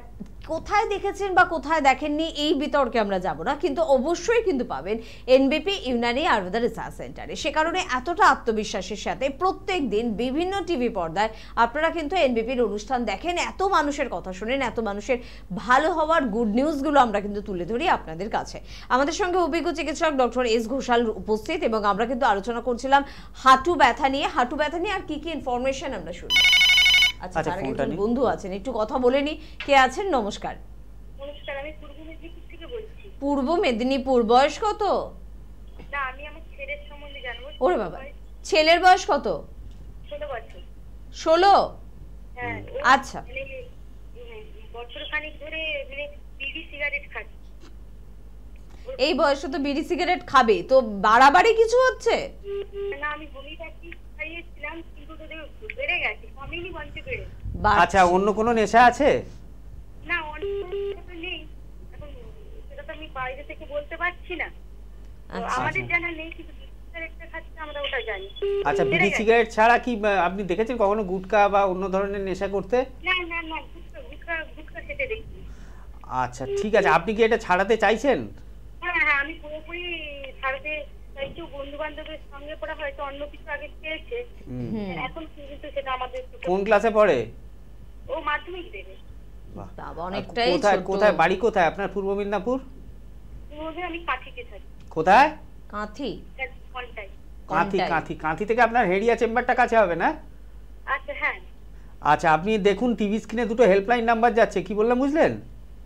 কোথায় দেখেছেন বা কোথায় দেখেননি এই বিতর্কে আমরা যাব না, কিন্তু অবশ্যই কিন্তু পাবেন এনবিপি ইউনানি আয়ুর্বেদ রিসার্চ সেন্টারে। সে কারণে এতটা আত্মবিশ্বাসের সাথে প্রত্যেক দিন বিভিন্ন টিভি পর্দায় আপনারা কিন্তু এনবিপির অনুষ্ঠান দেখেন, এত মানুষের কথা শুনেন, এত মানুষের ভালো হওয়ার গুড নিউজগুলো আমরা কিন্তু তুলে ধরি আপনাদের কাছে। আমাদের সঙ্গে অভিজ্ঞ চিকিৎসক ডক্টর এস ঘোষাল উপস্থিত এবং আমরা কিন্তু আলোচনা করছিলাম হাঁটু ব্যথা নিয়ে আর কি কি ইনফরমেশন আমরা শুনবো। আচ্ছা, তার আগে একজন বন্ধু আছেন, একটু কথা বলে নি। কে আছেন? নমস্কার। নমস্কার, আমি পূর্ব মেদিনীপুর থেকে বলছি। পূর্ব মেদিনীপুর। বয়স কত? না, আমি আমার ছেলের সম্বন্ধে জানবো। ওরে বাবা, ছেলের বয়স কত? 16 বছর। 16? হ্যাঁ। আচ্ছা, বছর খানিক ধরে বিড়ি সিগারেট খাচ্ছে। এই বয়সে তো বিড়ি সিগারেট খাবে, তো বাড়াবাড়ি কিছু হচ্ছে? না, আমি হোমিওপ্যাথি খাইয়েছিলাম কিন্তু বেড়ে গেছে, কমেনি বলতে বেড়ে। আচ্ছা, অন্য কোনো নেশা আছে? না, অন্য কোনো নেই। এখন সেটা তো আমি বাইরে থেকে বলতে পারছি না। আমাদের জানা নেই, কিন্তু সিগারেটটা খাচ্ছে আমরা ওটা জানি। আচ্ছা, বিড়ি সিগারেট ছাড়া কি আপনি দেখেছেন কখনো গুটকা বা অন্য ধরনের নেশা করতে? না না না, গুটকা খেতে দেখি। আচ্ছা, ঠিক আছে। আপনি কি এটা ছাড়াতে চাইছেন? হ্যাঁ হ্যাঁ, আমি পুরোপুরি ছাড়াতে চাইছি। বন্ধু বান্ধবের সঙ্গে পড়া হয়তো অন্য কিছু আগে খেয়েছে, এখন কিন্তু সেটা আমাদের। কোন ক্লাসে পড়ে? ও মাধ্যমিক দেবে। বাবা, অনেকটাই ছোট। কোথায় বাড়ি? কোথায় আপনার? পূর্ব মেদিনীপুর? আমি কাঁথিতে থাকি। কোথায়? কাঁথি। কাঁথি থেকে আপনার হেরিয়া চেম্বারটা কাছে হবে না? আচ্ছা, হ্যাঁ। আচ্ছা, আপনি দেখুন টিভি স্ক্রিনে দুটো হেল্পলাইন নাম্বার যাচ্ছে, কি বললাম বুঝলেন?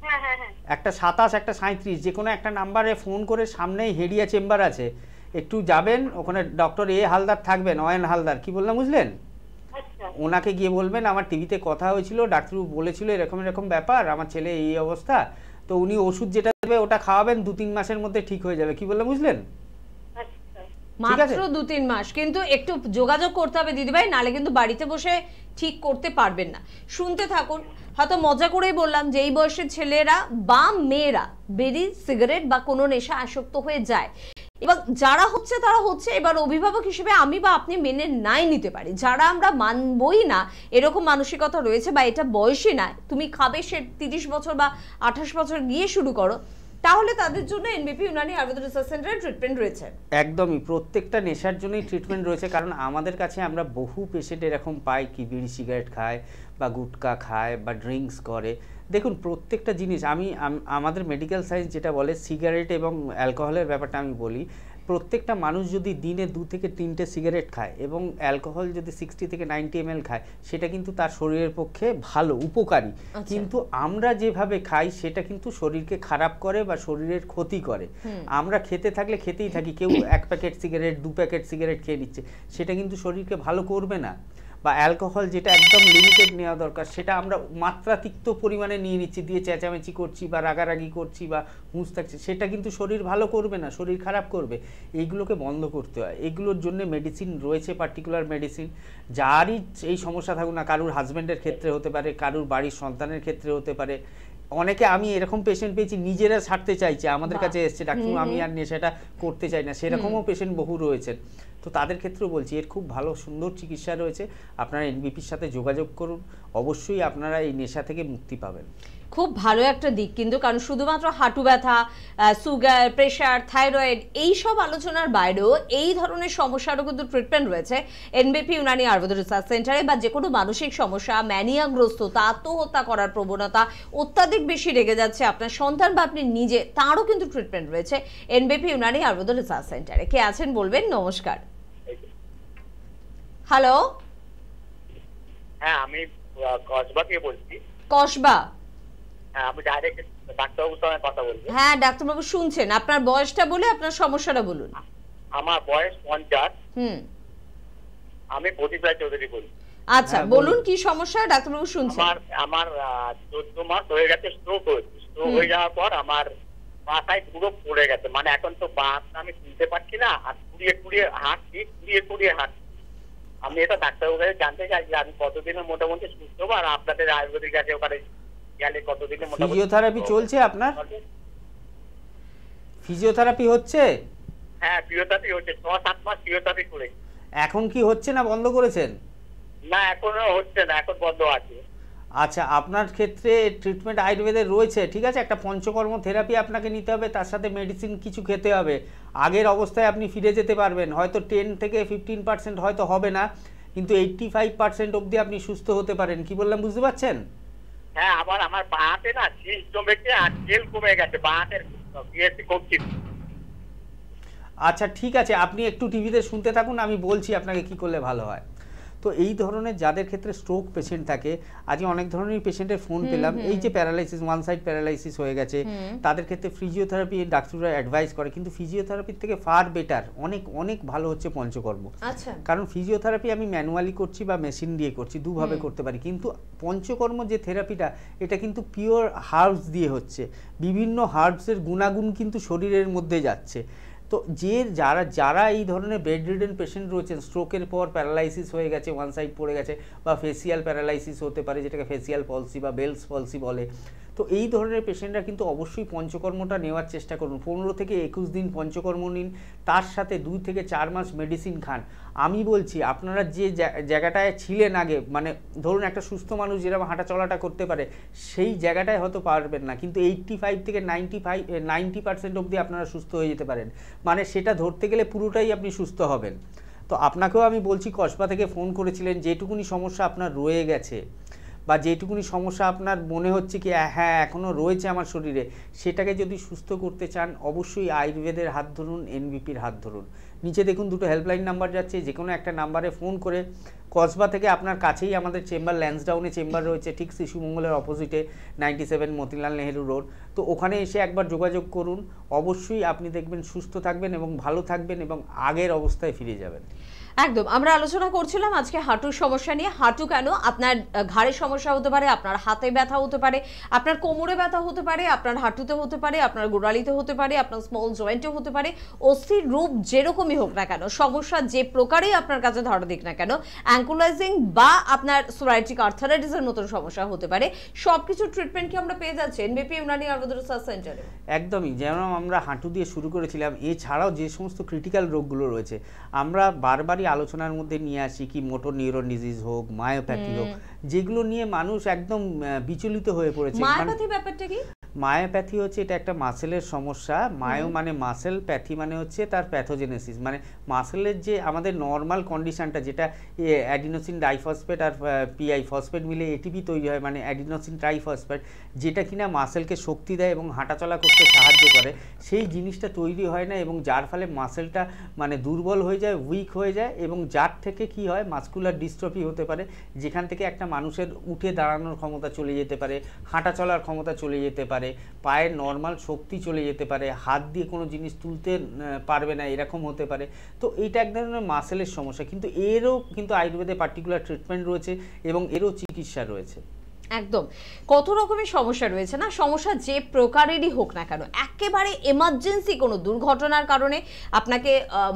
হ্যাঁ হ্যাঁ হ্যাঁ। একটা 27, একটা 37, যে কোনো একটা নাম্বারে ফোন করে, সামনেই হেরিয়া চেম্বার আছে, একটু যাবেন, ওখানে ডক্টর এ হালদার থাকবেন, অয়ন হালদার, কি বললাম বুঝলেন? ওনাকে গিয়ে বলবেন আমার টিভিতে কথা হয়েছিল, ডাক্তারবাবু বলেছিল এরকম এরকম ব্যাপার, আমার ছেলে এই অবস্থা, তো উনি ওষুধ যেটা দেবে ওটা খাওয়াবেন, 2-3 মাসের মধ্যে ঠিক হয়ে যাবে, কি বললাম বুঝলেন? মাত্র 2-3 মাস, কিন্তু একটু যোগাযোগ করতে হবে দিদিভাই, নালে কিন্তু বাড়িতে বসে ঠিক করতে পারবেন না। শুনতে থাকুন। হয়তো মজা করেই বললাম যে এই বয়সের ছেলেরা বা মেয়েরা বিড়ি সিগারেট বা কোনো নেশা আসক্ত হয়ে যায়, এবং যারা হচ্ছে তারা হচ্ছে। এবার অভিভাবক হিসেবে আমি বা আপনি মেনে নাই নিতে পারি, যারা আমরা মানবই না এরকম মানসিকতা রয়েছে বা এটা বয়সী না, তুমি খাবে সে 30 বছর বা 28 বছর গিয়ে শুরু করো, তাহলে তাদের জন্য এনবিপি ইউনানি আয়ুর্বেদ রিসার্চ সেন্টারে ট্রিটমেন্ট রয়েছে। একদমই, প্রত্যেকটা নেশার জন্যই ট্রিটমেন্ট রয়েছে। কারণ আমাদের কাছে আমরা বহু পেশেন্ট এরকম পাই কি বিড়ি সিগারেট খায় বা গুটকা খায় বা ড্রিঙ্কস করে। দেখুন, প্রত্যেকটা জিনিস আমাদের মেডিকেল সায়েন্স যেটা বলে, সিগারেট এবং অ্যালকোহলের ব্যাপারটা আমি বলি, প্রত্যেকটা মানুষ যদি দিনে 2 থেকে 3টে সিগারেট খায় এবং অ্যালকোহল যদি 60 থেকে 90 ml খায়, সেটা কিন্তু তার শরীরের পক্ষে ভালো, উপকারী। কিন্তু আমরা যেভাবে খাই সেটা কিন্তু শরীরকে খারাপ করে বা শরীরের ক্ষতি করে। আমরা খেতে থাকলে খেতেই থাকি, কেউ 1 প্যাকেট সিগারেট 2 প্যাকেট সিগারেট খেয়ে নিচ্ছে, সেটা কিন্তু শরীরকে ভালো করবে না। বা অ্যালকোহল যেটা একদম লিমিটেড নেওয়া দরকার, সেটা আমরা মাত্রাতিরিক্ত পরিমাণে নিয়ে নিচ্ছি, দিয়ে চেঁচামেচি করছি বা রাগারাগি করছি বা হুঁশ থাকছে, সেটা কিন্তু শরীর ভালো করবে না, শরীর খারাপ করবে। এইগুলোকে বন্ধ করতে হয়। এগুলোর জন্য মেডিসিন রয়েছে, পার্টিকুলার মেডিসিন। যারই এই সমস্যা থাকুক না, কারুর হাজব্যান্ডের ক্ষেত্রে হতে পারে, কারুর বাড়ির সন্তানের ক্ষেত্রে হতে পারে। অনেকে আমি এরকম পেশেন্ট পেয়েছি নিজেরা ছাড়তে চাইছে, আমাদের কাছে এসছে, ডাক্তার আমি আর নেশাটা করতে চাই না, সেরকমও পেশেন্ট বহু রয়েছেন। তো তাদের ক্ষেত্রেও বলছি, এর খুব ভালো সুন্দর চিকিৎসা রয়েছে। আপনারা এনবিপির সাথে যোগাযোগ করুন, অবশ্যই আপনারা এই নেশা থেকে মুক্তি পাবেন। খুব ভালো একটা দিক কিন্তু, কারণ শুধুমাত্র হাঁটু ব্যথা, সুগার, প্রেশার, থাইরয়েড এই সব আলোচনার বাইরেও এই ধরনের সমস্যারও কিন্তু ট্রিটমেন্ট রয়েছে এনবিপি ইউনানি আয়ুর্বেদ রিসার্চ সেন্টারে। বা যে কোনো মানসিক সমস্যা, ম্যানিয়াগ্রস্ততা, আত্মহত্যা করার প্রবণতা, অত্যাধিক বেশি রেগে যাচ্ছে আপনার সন্তান বা আপনি নিজে, তারও কিন্তু ট্রিটমেন্ট রয়েছে এনবিপি ইউনানি আয়ুর্বেদ রিসার্চ সেন্টারে। কে আছেন বলবেন? নমস্কার। হ্যালো। হ্যাঁ, আমি কসবা থেকে বলছি। কসবা? হ্যাঁ, আমি ডাইরেক্ট ডাক্তারবাবুর সঙ্গে কথা বলছি। হ্যাঁ, ডাক্তারবাবু শুনছেন। আপনার বয়সটা বলে আপনার সমস্যাটা বলুন। আমার বয়স 50। আমি প্রদীপ রায় চৌধুরী বলছি। আচ্ছা, বলুন কি সমস্যা, ডাক্তারবাবু শুনছেন। আমার 14 মাস হয়ে গেছে স্ট্রোক হয়েছে। স্ট্রোক হয়ে যাওয়ার পর আমার মাথায় পুরো পড়ে গেছে, মানে এখন তো বাসটা আমি তুলতে পারছি না, আর কুড়িয়ে হাঁটছি। আমি এটা ডাক্তারবাবুর কাছে জানতে চাই যে আমি কতদিনের মোটামুটি সুস্থ হবো, আর আপনাদের আয়ুর্বেদিক আছে ওখানে গেলে কতদিনে ফিজিওথেরাপি চলছে আপনার? ফিজিওথেরাপি হচ্ছে? হ্যাঁ ফিজিওথেরাপি হচ্ছে, 6-7 মাস ফিজিওথেরাপি করে। এখন কি হচ্ছে না বন্ধ করেছেন? না এখনো হচ্ছে না, এখন বন্ধ আছে। আচ্ছা, আপনার ক্ষেত্রে ট্রিটমেন্ট আয়ুর্বেদের রয়েছে, ঠিক আছে। একটা পঞ্চকর্ম থেরাপি আপনাকে নিতে হবে, তার সাথে মেডিসিন কিছু খেতে হবে। আগের অবস্থায় আপনি ফিরে যেতে পারবেন, হয়তো 10 থেকে 15% হয়তো হবে না, কিন্তু 85% অবধি আপনি সুস্থ হতে পারেন। কি বললাম বুঝতে পারছেন? হ্যাঁ আমার বাঁহাতে না শীষ জমেছে আর তেল কমে গেছে, বাঁহাতের কমছে। আচ্ছা ঠিক আছে, আপনি একটু টিভিতে শুনতে থাকুন, আমি বলছি আপনাকে কি করলে ভালো হয়। তো এই ধরনের যাদের ক্ষেত্রে স্ট্রোক পেশেন্ট থাকে, আজকে অনেক ধরনের পেশেন্টের ফোন পেলাম, এই যে প্যারালাইসিস, ওয়ান সাইড প্যারালাইসিস হয়ে গেছে, তাদের ক্ষেত্রে ফিজিওথেরাপি ডাক্তাররা অ্যাডভাইস করে, কিন্তু ফিজিওথেরাপির থেকে ফার বেটার, অনেক অনেক ভালো হচ্ছে পঞ্চকর্ম। আচ্ছা, কারণ ফিজিওথেরাপি আমি ম্যানুয়ালি করছি বা মেশিন দিয়ে করছি, দুভাবে করতে পারি, কিন্তু পঞ্চকর্ম যে থেরাপিটা এটা কিন্তু পিওর হার্বস দিয়ে হচ্ছে, বিভিন্ন হার্বসের গুণাগুণ কিন্তু শরীরের মধ্যে যাচ্ছে। তো যারা এই ধরনের বেড রিডেন পেশেন্ট রয়েছেন, স্ট্রোকের পর প্যারালাইসিস হয়ে গেছে, ওয়ান সাইড পড়ে গেছে, বা ফেসিয়াল প্যারালাইসিস হতে পারে, যেটাকে ফেসিয়াল পলসি বা বেলস পলসি বলে, তো এই ধরনের পেশেন্টরা কিন্তু অবশ্যই পঞ্চকর্মটা নেওয়ার চেষ্টা করুন। 15 থেকে 21 দিন পঞ্চকর্ম নিন, তার সাথে 2 থেকে 4 মাস মেডিসিন খান। আমি বলছি আপনারা যে জায়গাটায় ছিলেন আগে, মানে ধরুন একটা সুস্থ মানুষ যেরকম হাঁটা চলাটা করতে পারে, সেই জায়গাটায় হয়তো পারবেন না, কিন্তু 85 থেকে 90% অবধি আপনারা সুস্থ হয়ে যেতে পারেন। মানে সেটা ধরতে গেলে পুরোটাই আপনি সুস্থ হবেন। তো আপনাকেও আমি বলছি, কসবা থেকে ফোন করেছিলেন, যেটুকুনি সমস্যা আপনার রয়ে গেছে বা যেটুকুনি সমস্যা আপনার মনে হচ্ছে কি হ্যাঁ এখনও রয়েছে আমার শরীরে, সেটাকে যদি সুস্থ করতে চান অবশ্যই আয়ুর্বেদের হাত ধরুন, এনবিপির হাত ধরুন। নিচে দেখুন দুটো হেল্পলাইন নাম্বার যাচ্ছে, যে কোনো একটা নাম্বারে ফোন করে, কসবা থেকে আপনার কাছেই আমাদের চেম্বার, ল্যান্সডাউনে চেম্বার রয়েছে, ঠিক শিশু মঙ্গলের অপোজিটে, 97 মতিলাল নেহেরু রোড। তো ওখানে এসে একবার যোগাযোগ করুন, অবশ্যই আপনি দেখবেন সুস্থ থাকবেন এবং ভালো থাকবেন এবং আগের অবস্থায় ফিরে যাবেন। একদম, আমরা আলোচনা করছিলাম আজকে হাঁটুর সমস্যা নিয়ে। হাঁটু কেন, আপনার ঘাড়ের সমস্যা হতে পারে, আপনার হাতে ব্যথা হতে পারে, আপনার কোমরে ব্যথা হতে পারে, আপনার হাঁটুতে হতে পারে, আপনার গোড়ালিতে হতে পারে, আপনার স্মল জয়েন্টে হতে পারে, অস্থির রূপ যেরকমই হোক না কেন, সমস্যা যে প্রকারেই আপনার কাছে ধরা দিক না কেন, অ্যাঙ্কুলাইজিং বা আপনার সোরাইটিক আর্থারাইটিসের মতন সমস্যা হতে পারে, সবকিছু ট্রিটমেন্ট কি আমরা পেয়ে যাচ্ছি এনবিপি ইউনানি আয়ুর্বেদ রিসার্চ সেন্টারে? একদমই, যেমন আমরা হাঁটু দিয়ে শুরু করেছিলাম, এছাড়াও যে সমস্ত ক্রিটিক্যাল রোগগুলো রয়েছে আমরা বারবারই আলোচনার মধ্যে নিয়ে আসি, কি মোটর নিউরন ডিজিজ হোক, মায়োপ্যাথি হোক, যেগুলো নিয়ে মানুষ একদম বিচলিত হয়ে পড়েছে। মায়োপ্যাথি ব্যাপারটা কি? মায়োপ্যাথি হচ্ছে এটা একটা মাসেলের সমস্যা। মায়ো মানে মাসেল, প্যাথি মানে হচ্ছে তার প্যাথোজেনেসিস, মানে মাসেলের যে আমাদের নর্মাল কন্ডিশনটা, যেটা অ্যাডিনোসিন ডাইফসফেট আর পিআই ফসফেট মিলে এটিপি তৈরি হয়, মানে অ্যাডিনোসিন ট্রাইফসফেট, যেটা কিনা মাসেলকে শক্তি দেয় এবং হাঁটাচলা করতে সাহায্য করে, সেই জিনিসটা তৈরি হয় না, এবং যার ফলে মাসেলটা মানে দুর্বল হয়ে যায়, উইক হয়ে যায়, এবং যার থেকে কি হয় মাসকুলার ডিস্ট্রফি হতে পারে, যেখান থেকে একটা মানুষের উঠে দাঁড়ানোর ক্ষমতা চলে যেতে পারে, হাঁটা চলার ক্ষমতা চলে যেতে পারে, পায়ের নর্মাল শক্তি চলে যেতে পারে, হাত দিয়ে কোনো জিনিস তুলতে পারবে না, এরকম হতে পারে। তো এইটা এক ধরনের মাসেলের সমস্যা, কিন্তু এরও কিন্তু আয়ুর্বেদে পার্টিকুলার ট্রিটমেন্ট রয়েছে এবং এরও চিকিৎসা রয়েছে। একদম, কত রকমের সমস্যা রয়েছে না, সমস্যা যে প্রকারেরই হোক না কেন, একেবারে এমার্জেন্সি কোনো দুর্ঘটনার কারণে আপনাকে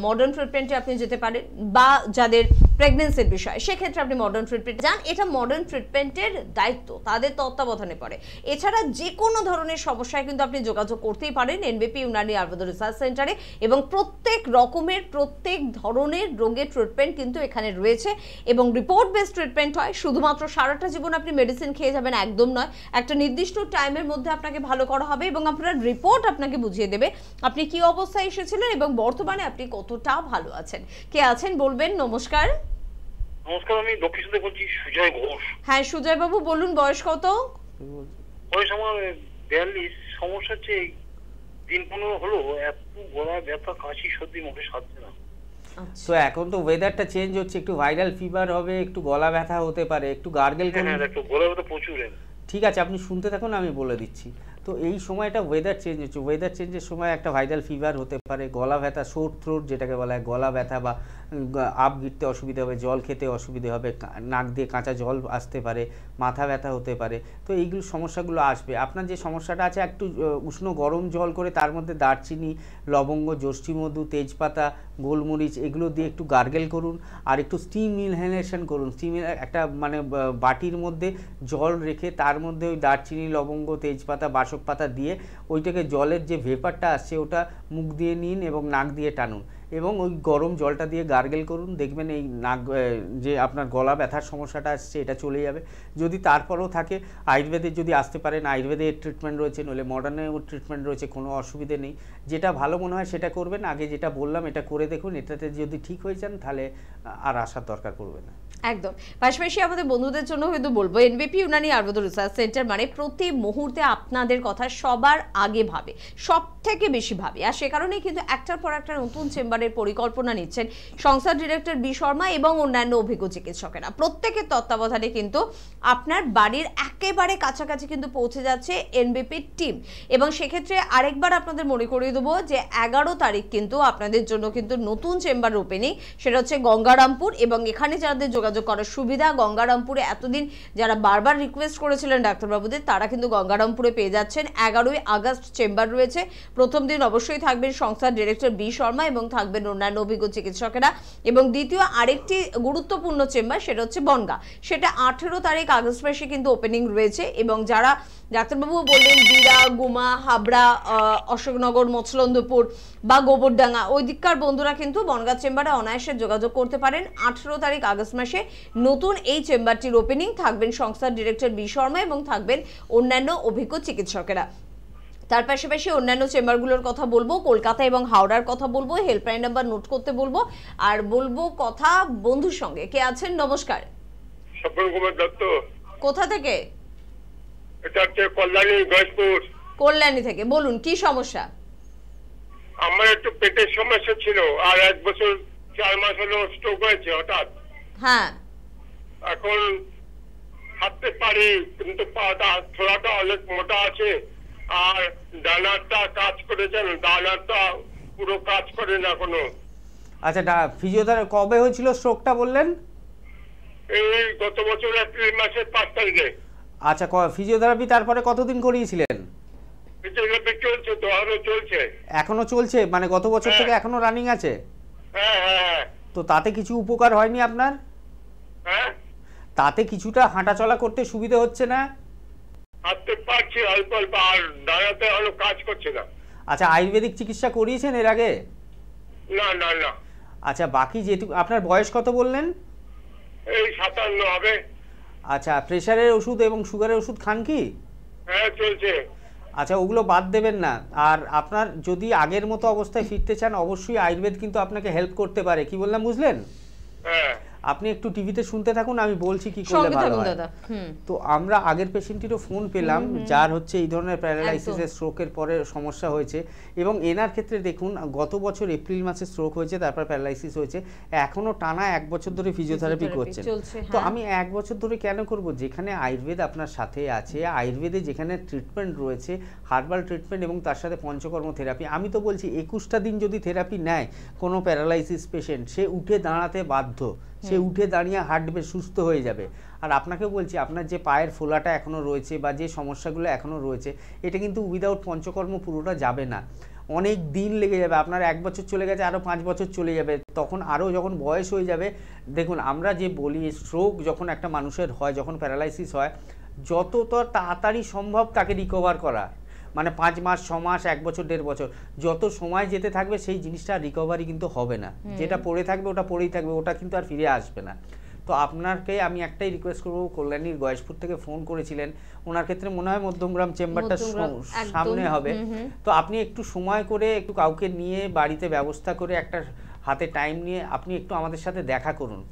মডার্ন ট্রিটমেন্টে আপনি যেতে পারেন, বা যাদের প্রেগনেন্সির বিষয় সেক্ষেত্রে আপনি মডার্ন ট্রিটমেন্ট যান, এটা মডার্ন ট্রিটমেন্টের দায়িত্ব, তাদের তত্ত্বাবধানে পড়ে। এছাড়া যে কোনো ধরনের সমস্যায় কিন্তু আপনি যোগাযোগ করতেই পারেন এনবিপি ইউনানি আয়ুর্বেদ রিসার্চ সেন্টারে, এবং প্রত্যেক রকমের প্রত্যেক ধরনের রোগের ট্রিটমেন্ট কিন্তু এখানে রয়েছে, এবং রিপোর্ট বেসড ট্রিটমেন্ট হয়। শুধুমাত্র সারাটা জীবন আপনি মেডিসিন খেয়ে যাবেন একদম নয়, একটা নির্দিষ্ট টাইমের মধ্যে আপনাকে ভালো করা হবে এবং আপনার রিপোর্ট আপনাকে বুঝিয়ে দেবে আপনি কি অবস্থায় এসেছিলেন এবং বর্তমানে আপনি কতটা ভালো আছেন। কে আছেন বলবেন? নমস্কার। নমস্কার, আমি দক্ষিণ থেকে বলছি, সুজয় ঘোষ। হ্যাঁ সুজয় বাবু বলুন, বয়স কত? বয়স আমার 42। সমস্যা হচ্ছে দিন 15 হলো এত গলা ব্যথা, কাশি, সর্দি, মুখে সারছে না। তো এখন তো ওয়েদারটা চেঞ্জ হচ্ছে, একটু ভাইরাল ফিভার হবে, একটু গলা ব্যথা হতে পারে, একটু গার্গেল করুন। হ্যাঁ, একটু গলা ব্যথা প্রচুর। ঠিক আছে, আপনি শুনতে থাকুন, আমি বলে দিচ্ছি। তো তো এই সময়টা ওয়েদার চেঞ্জ হচ্ছে, ওয়েদার চেঞ্জের সময় একটা ভাইরাল ফিভার হতে পারে, গলা ব্যথা, সোর থ্রোট যেটাকে বলা হয়, গলা ব্যথা বা আপ গিরতে অসুবিধা হবে, জল খেতে অসুবিধা হবে, নাক দিয়ে কাঁচা জল আসতে পারে, মাথা ব্যথা হতে পারে। তো এইগুলো সমস্যাগুলো আসবে। আপনার যে সমস্যাটা আছে একটু উষ্ণ গরম জল করে তার মধ্যে দারচিনি, লবঙ্গ, জষ্টিমধু, তেজপাতা, গোলমরিচ এগুলো দিয়ে একটু গার্গেল করুন, আর একটু স্টিম ইনহেলেশন করুন। স্টিম একটা মানে বাটির মধ্যে জল রেখে তার মধ্যে ওই দারচিনি, লবঙ্গ, তেজপাতা, বাসক পাতা দিয়ে ওইটাকে জলের যে ভেপারটা আসছে ওটা মুখ দিয়ে নিন এবং নাক দিয়ে টানুন এবং ওই গরম জলটা দিয়ে গার্গেল করুন। দেখবেন এই নাক যে আপনার গলা ব্যথার সমস্যাটা আসছে এটা চলে যাবে। যদি তারপরেও থাকে আয়ুর্বেদের যদি আসতে পারেন, আয়ুর্বেদের ট্রিটমেন্ট রয়েছে, নইলে মডার্নের ট্রিটমেন্ট রয়েছে, কোনো অসুবিধে নেই। যেটা ভালো মনে হয় সেটা করবেন। আগে যেটা বললাম এটা করে দেখুন, এটাতে যদি ঠিক হয়ে যান তাহলে আর আসার দরকার পড়বে না। একদম। পাশাপাশি আমাদের বন্ধুদের জন্য হয়তো বলবো এনবিপি ইউনানি আয়ুর্বেদ রিসার্চ সেন্টার মানে প্রতি মুহূর্তে আপনাদের কথা সবার আগে ভাবে, সব থেকে বেশি ভাবে। আর সে কারণেই কিন্তু একটার পর একটা নতুন চেম্বারের পরিকল্পনা নিচ্ছেন সংস্থার ডিরেক্টর বি শর্মা এবং অন্যান্য অভিজ্ঞ চিকিৎসকেরা। প্রত্যেকের তত্ত্বাবধানে কিন্তু আপনার বাড়ির একেবারে কাছাকাছি কিন্তু পৌঁছে যাচ্ছে এনবিপির টিম। এবং সেক্ষেত্রে আরেকবার আপনাদের মনে করিয়ে দেবো যে 11 তারিখ কিন্তু আপনাদের জন্য কিন্তু নতুন চেম্বার ওপেনিং, সেটা হচ্ছে গঙ্গারামপুর। এবং এখানে যাদের যোগাযোগ করার সুবিধা, গঙ্গারামপুরে এতদিন যারা বারবার রিকোয়েস্ট করেছিলেন ডাক্তারবাবুদের তারা কিন্তু গঙ্গারামপুরে পেয়ে যাচ্ছেন। 11ই আগস্ট চেম্বার রয়েছে। প্রথম দিন অবশ্যই থাকবেন সংস্থার ডিরেক্টর বি শর্মা এবং থাকবেন অন্যান্য অভিজ্ঞ চিকিৎসকেরা। এবং দ্বিতীয় আরেকটি গুরুত্বপূর্ণ চেম্বার সেটা হচ্ছে বনগা, সেটা 18 তারিখ আগস্ট মাসে কিন্তু ওপেনিং রয়েছে। এবং যারা ডাক্তারবাবু বললেন দিরা, গুমা, হাবড়া, অশোকনগর, মৎস্যলন্দপুর বা গোবরডাঙ্গা ওই দিককার বন্ধুরা কিন্তু বনগা চেম্বারে অনায়াসে যোগাযোগ করতে পারেন। 18 তারিখ আগস্ট মাসে নতুন এই চেম্বারটির ওপেনিং, থাকবেন সংস্থার ডিরেক্টর বি শর্মা এবং থাকবেন অন্যান্য অভিজ্ঞ চিকিৎসকেরা। তার পাশাপাশি অন্যান্য চেম্বারগুলোর কথা বলবো, কলকাতা এবং হাওড়ার কথা বলবো, হেল্পলাইন নাম্বার নোট করতে বলবো, আর বলবো কথা বন্ধুর সঙ্গে। কে আছেন? নমস্কার। স্বপন কুমার দত্ত। কোথা থেকে? এটা হচ্ছে কল্যাণী, গয়েশপুর। কল্যাণী থেকে বলুন কি সমস্যা? আমার একটু পেটের সমস্যা ছিল, আর 1 বছর 4 মাস হলো স্ট্রোক হয়েছে হঠাৎ। হ্যাঁ, এখন হাঁটতে পারি কিন্তু পাটা থোড়াটা অনেক মোটা আছে, আর ডানারটা কাজ করেছেন, ডানারটা পুরো কাজ করে না কোনো। আচ্ছা, ফিজিওথেরাপি কবে হয়েছিল স্ট্রোকটা বললেন? এই গত বছর এপ্রিল মাসের 5 তারিখে। আচ্ছা, ফিজিওথেরাপি তারপরে কতদিন করিয়েছিলেন? ফিজিওথেরাপি চলছে তো, আরো চলছে। এখনো চলছে মানে গত বছর থেকে এখনো রানিং আছে? হ্যাঁ হ্যাঁ। তো তাতে কিছু উপকার হয়নি আপনার? হ্যাঁ, তাতে কিছুটা হাঁটাচলা করতে সুবিধা হচ্ছে না? হাঁটতে পারছি অল্প অল্প, আর দাঁড়াতে হলো কাজ করছে না। আচ্ছা, আয়ুর্বেদিক চিকিৎসা করিয়েছেন এর আগে? না না না। আচ্ছা, বাকি যেটুকু আপনার বয়স কত বললেন? এই 57 হবে। আচ্ছা, প্রেসারের ওষুধ এবং সুগারের ওষুধ খান কি? হ্যাঁ, চলছে। আচ্ছা, ওগুলো বাদ দেবেন না। আর আপনার যদি আগের মতো অবস্থায় ফিরতে চান অবশ্যই আয়ুর্বেদ কিন্তু আপনাকে হেল্প করতে পারে। কি বললাম বুঝলেন? হ্যাঁ। আপনি একটু টিভিতে শুনতে থাকুন, আমি বলছি কি করলে ভালো হয়। তো আমরা আগের পেশেন্টেরও ফোন পেলাম যার হচ্ছে এই ধরনের প্যারালাইসিসের স্ট্রোকের পরে সমস্যা হয়েছে, এবং এনার ক্ষেত্রে দেখুন গত বছর এপ্রিল মাসে স্ট্রোক হয়েছে, তারপর প্যারালাইসিস হয়েছে, এখনো টানা 1 বছর ধরে ফিজিওথেরাপি করছেন। তো আমি 1 বছর ধরে কেন করব? যেখানে আয়ুর্বেদ আপনার সাথে আছে, আয়ুর্বেদে যেখানে ট্রিটমেন্ট রয়েছে, হার্বাল ট্রিটমেন্ট এবং তার সাথে পঞ্চকর্ম থেরাপি, আমি তো বলছি 21টা দিন যদি থেরাপি নেয় কোনো প্যারালাইসিস পেশেন্ট, সে উঠে দাঁড়াতে বাধ্য, সে উঠে দাঁড়িয়ে হাঁটবে, সুস্থ হয়ে যাবে। আর আপনাকে বলছি আপনার যে পায়ের ফোলাটা এখনও রয়েছে বা যে সমস্যাগুলো এখনও রয়েছে, এটা কিন্তু উইদাউট পঞ্চকর্ম পুরোটা যাবে না, অনেক দিন লেগে যাবে। আপনার 1 বছর চলে গেছে, আরও 5 বছর চলে যাবে, তখন আরও যখন বয়স হয়ে যাবে। দেখুন আমরা যে বলি স্ট্রোক যখন একটা মানুষের হয়, যখন প্যারালাইসিস হয়, যতটা তাড়াতাড়ি সম্ভব তাকে রিকভার করা, মানে 5 মাস, 6 মাস, 1 বছর, 1.5 বছর, যত সময় যেতে থাকবে সেই জিনিসটা রিকভারি কিন্তু হবে না। যেটা পড়ে থাকবে ওটা পড়েই থাকবে, ওটা কিন্তু আর ফিরে আসবে না। তো আপনাকে আমি একটাই রিকোয়েস্ট করবো, কল্যাণীর গয়েশপুর থেকে ফোন করেছিলেন, ওনার ক্ষেত্রে মনে হয় মধ্যমগ্রাম চেম্বারটা সামনে হবে। তো আপনি একটু সময় করে একটু কাউকে নিয়ে বাড়িতে ব্যবস্থা করে একটা হাতে টাইম নিয়ে আপনি একটু আমাদের সাথে দেখা করুন।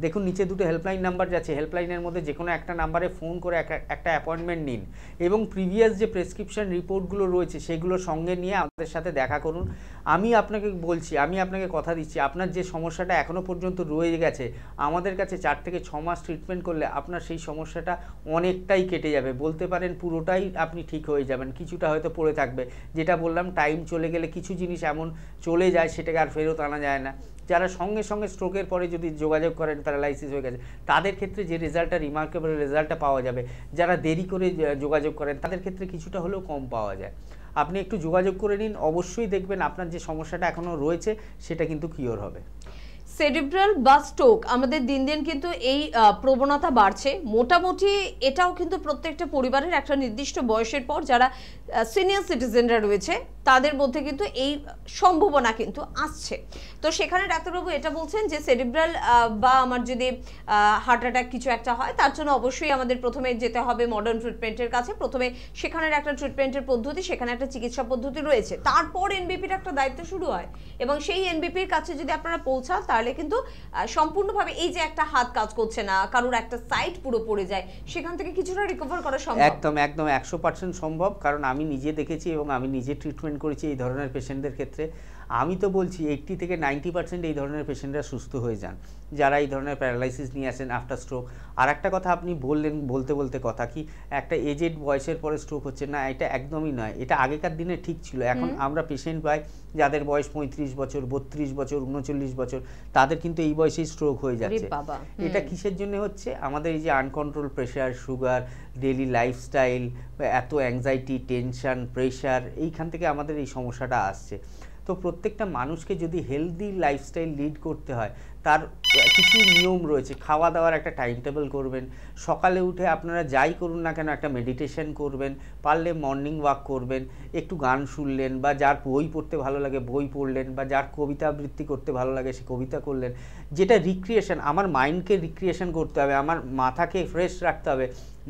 দেখুন নিচে 2টো হেল্পলাইন নাম্বার যাচ্ছে, হেল্পলাইনের মধ্যে যে কোনো একটা নাম্বারে ফোন করে একটা অ্যাপয়েন্টমেন্ট নিন এবং প্রিভিয়াস যে প্রেসক্রিপশন রিপোর্টগুলো রয়েছে সেগুলো সঙ্গে নিয়ে আমাদের সাথে দেখা করুন। আমি আপনাকে বলছি, আমি আপনাকে কথা দিচ্ছি, আপনার যে সমস্যাটা এখনও পর্যন্ত রয়ে গেছে, আমাদের কাছে 4 থেকে 6 মাস ট্রিটমেন্ট করলে আপনার সেই সমস্যাটা অনেকটাই কেটে যাবে, বলতে পারেন পুরোটাই আপনি ঠিক হয়ে যাবেন। কিছুটা হয়তো পড়ে থাকবে, যেটা বললাম টাইম চলে গেলে কিছু জিনিস এমন চলে যায় সেটাকে আর ফেরত আনা যায় না। যারা সঙ্গে সঙ্গে স্ট্রোকের পরে যদি যোগাযোগ করেন প্যারালাইসিস হয়ে গেছে, তাদের ক্ষেত্রে যে রেজাল্টটা রিমার্কেবল রেজাল্টটা পাওয়া যাবে, যারা দেরি করে যোগাযোগ করেন তাদের ক্ষেত্রে কিছুটা হলেও কম পাওয়া যায়। আপনি একটু যোগাযোগ করে নিন, অবশ্যই দেখবেন আপনার যে সমস্যাটা এখনও রয়েছে সেটা কিন্তু কিওর হবে। সেরিব্রাল বা স্ট্রোক আমাদের দিন দিন কিন্তু এই প্রবণতা বাড়ছে। মোটামুটি এটাও কিন্তু প্রত্যেকটা পরিবারের একটা নির্দিষ্ট বয়সের পর যারা সিনিয়র সিটিজেনরা রয়েছে তাদের মধ্যে কিন্তু এই সম্ভাবনা কিন্তু আসছে। তো সেখানে ডাক্তারবাবু এটা বলছেন যে সেরিব্রাল বা আমার যদি হার্ট অ্যাটাক কিছু একটা হয় তার জন্য অবশ্যই আমাদের প্রথমে যেতে হবে মডার্ন ট্রিটমেন্টের কাছে। প্রথমে সেখানের একটা ট্রিটমেন্টের পদ্ধতি, সেখানে একটা চিকিৎসা পদ্ধতি রয়েছে, তারপর এনবিপির একটা দায়িত্ব শুরু হয় এবং সেই এনবিপির কাছে যদি আপনারা পৌঁছান তাহলে কিন্তু সম্পূর্ণভাবে এই যে একটা হাত কাজ করছে না, কারোর একটা সাইড পুরো পড়ে যায়, সেখান থেকে কিছুটা রিকভার করা সম্ভব। একদম একদম 100% সম্ভব, কারণ আমি নিজে দেখেছি এবং আমি নিজে ট্রিটমেন্ট করেছি এই ধরনের পেশেন্টদের ক্ষেত্রে। আমি তো বলছি 80 থেকে 90% এই ধরনের পেশেন্টরা সুস্থ হয়ে যান যারা এই ধরনের প্যারালাইসিস নিয়ে আসেন আফটার স্ট্রোক। আর একটা কথা আপনি বললেন বলতে বলতে কথা কি একটা এজেড বয়সের পরে স্ট্রোক হচ্ছে না, এটা একদমই নয়। এটা আগেকার দিনে ঠিক ছিল, এখন আমরা পেশেন্ট পাই যাদের বয়স 35 বছর, 32 বছর, 39 বছর, তাদের কিন্তু এই বয়সেই স্ট্রোক হয়ে যাচ্ছে। এটা কিসের জন্য হচ্ছে? আমাদের এই যে uncontrolled pressure, sugar, daily lifestyle, এত অ্যাংজাইটি, টেনশন, প্রেশার, এইখান থেকে আমাদের এই সমস্যাটা আসছে। তো প্রত্যেকটা মানুষকে যদি হেলদি লাইফস্টাইল লিড করতে হয় তার কিছু নিয়ম রয়েছে। খাওয়া দাওয়ার একটা টাইম টেবিল করবেন, সকালে উঠে আপনারা যাই করুন না কেন একটা মেডিটেশন করবেন, পারলে মর্নিং ওয়াক করবেন, একটু গান শুনলেন, বা যার বই পড়তে ভালো লাগে বই পড়লেন, বা যার কবিতা আবৃত্তি করতে ভালো লাগে সে কবিতা করলেন। যেটা রিক্রিয়েশন, আমার মাইন্ডকে রিক্রিয়েশন করতে হবে, আমার মাথাকে ফ্রেশ রাখতে হবে।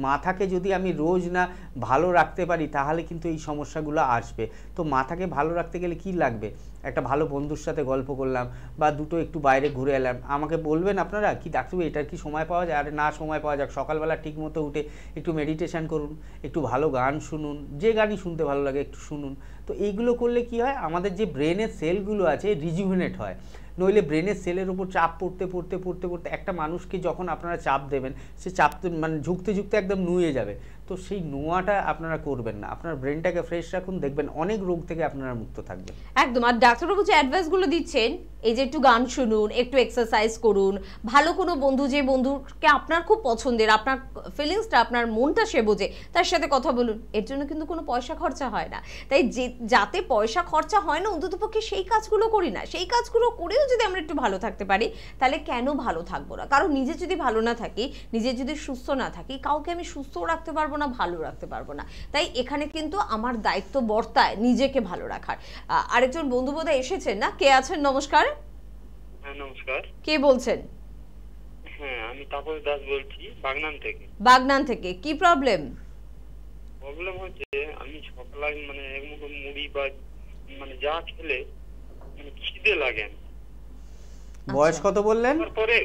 মাথাকে যদি আমি রোজ না ভালো রাখতে পারি তাহলে কিন্তু এই সমস্যাগুলো আসবে। তো মাথাকে ভালো রাখতে গেলে কি লাগবে? একটা ভালো বন্ধুর সাথে গল্প করলাম বা দুটো একটু বাইরে ঘুরে এলাম। আমাকে বলবেন আপনারা কি ডাক্তারবাবু এটার কি সময় পাওয়া যায়? আরে না, সময় পাওয়া যাক। সকালবেলা ঠিক মতো উঠে একটু মেডিটেশন করুন, একটু ভালো গান শুনুন, যে গানই শুনতে ভালো লাগে একটু শুনুন। তো এইগুলো করলে কি হয়, আমাদের যে ব্রেনের সেলগুলো আছে রিজুভিনেট হয়। নইলে ব্রেনের সেলের উপর চাপ পড়তে পড়তে পড়তে পড়তে একটা মানুষকে যখন আপনারা চাপ দেবেন সে চাপ মানে ঝুঁকতে ঝুঁকতে একদম নুয়ে যাবে। তো সেই নোয়াটা আপনারা করবেন না, আপনার ব্রেনটাকে ফ্রেশ রাখুন, দেখবেন অনেক রোগ থেকে আপনারা মুক্ত থাকবেন। একদম। আর ডাক্তারবাবু যে অ্যাডভাইসগুলো দিচ্ছেন, এই যে একটু গান শুনুন, একটু এক্সারসাইজ করুন, ভালো কোনো বন্ধু, যে বন্ধুকে আপনার খুব পছন্দের, আপনার ফিলিংসটা, আপনার মনটা সে বোঝে, তার সাথে কথা বলুন। এর জন্য কিন্তু কোনো পয়সা খরচা হয় না। তাই যাতে পয়সা খরচা হয় না অন্ততপক্ষে সেই কাজগুলো করি না। সেই কাজগুলো করেও যদি আমরা একটু ভালো থাকতে পারি তাহলে কেন ভালো থাকবো না? কারণ নিজে যদি ভালো না থাকি, নিজে যদি সুস্থ না থাকি, কাউকে আমি সুস্থও রাখতে পারবো না, ভালো রাখতে পারবো না। তাই এখানে কিন্তু আমার দায়িত্ব বর্তায় নিজেকে ভালো রাখার। আরেকজন বন্ধু বোধহয় এসেছেন না? কে আছেন? নমস্কার। হ্যাঁ নমস্কার। কে বলছেন? হ্যাঁ আমি তাপস দাস বলছি বাগনান থেকে। বাগনান থেকে কি প্রবলেম? প্রবলেম হচ্ছে আমি সকালে মানে এক মুঠো মুড়ি বা মানে যা খেলে মানে খিদে লাগে। বয়স কত বললেন? তারপরে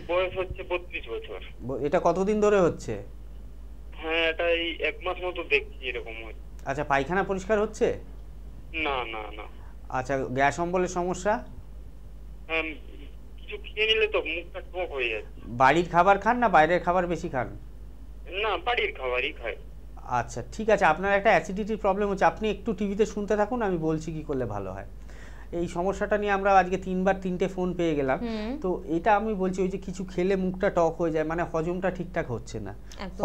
বয়স হচ্ছে 32 বছর। এটা কতদিন ধরে হচ্ছে? হ্যাঁ এটা এই এক মাস মতো দেখছি এরকম হচ্ছে। আচ্ছা, পায়খানা পরিষ্কার হচ্ছে? না না না। আচ্ছা, গ্যাস অম্বলের সমস্যা? কিছু খেয়ে নিলে তো মুখটা টক হয়ে যাচ্ছে। বাড়ির খাবার খান না বাইরের খাবার বেশি খান? না বাড়ির খাবারই খাই। আচ্ছা ঠিক আছে, আপনার একটা অ্যাসিডিটির প্রবলেম হচ্ছে, আপনি একটু টিভিতে শুনতে থাকুন, আমি বলছি কি করলে ভালো হয়। এই সমস্যাটা নিয়ে আমরা আজকে 3 ফোন পেয়ে গেলাম। তো এটা আমি বলছি ওই যে কিছু খেলে মুখটা টক হয়ে যায়, মানে হজমটা ঠিকঠাক হচ্ছে না।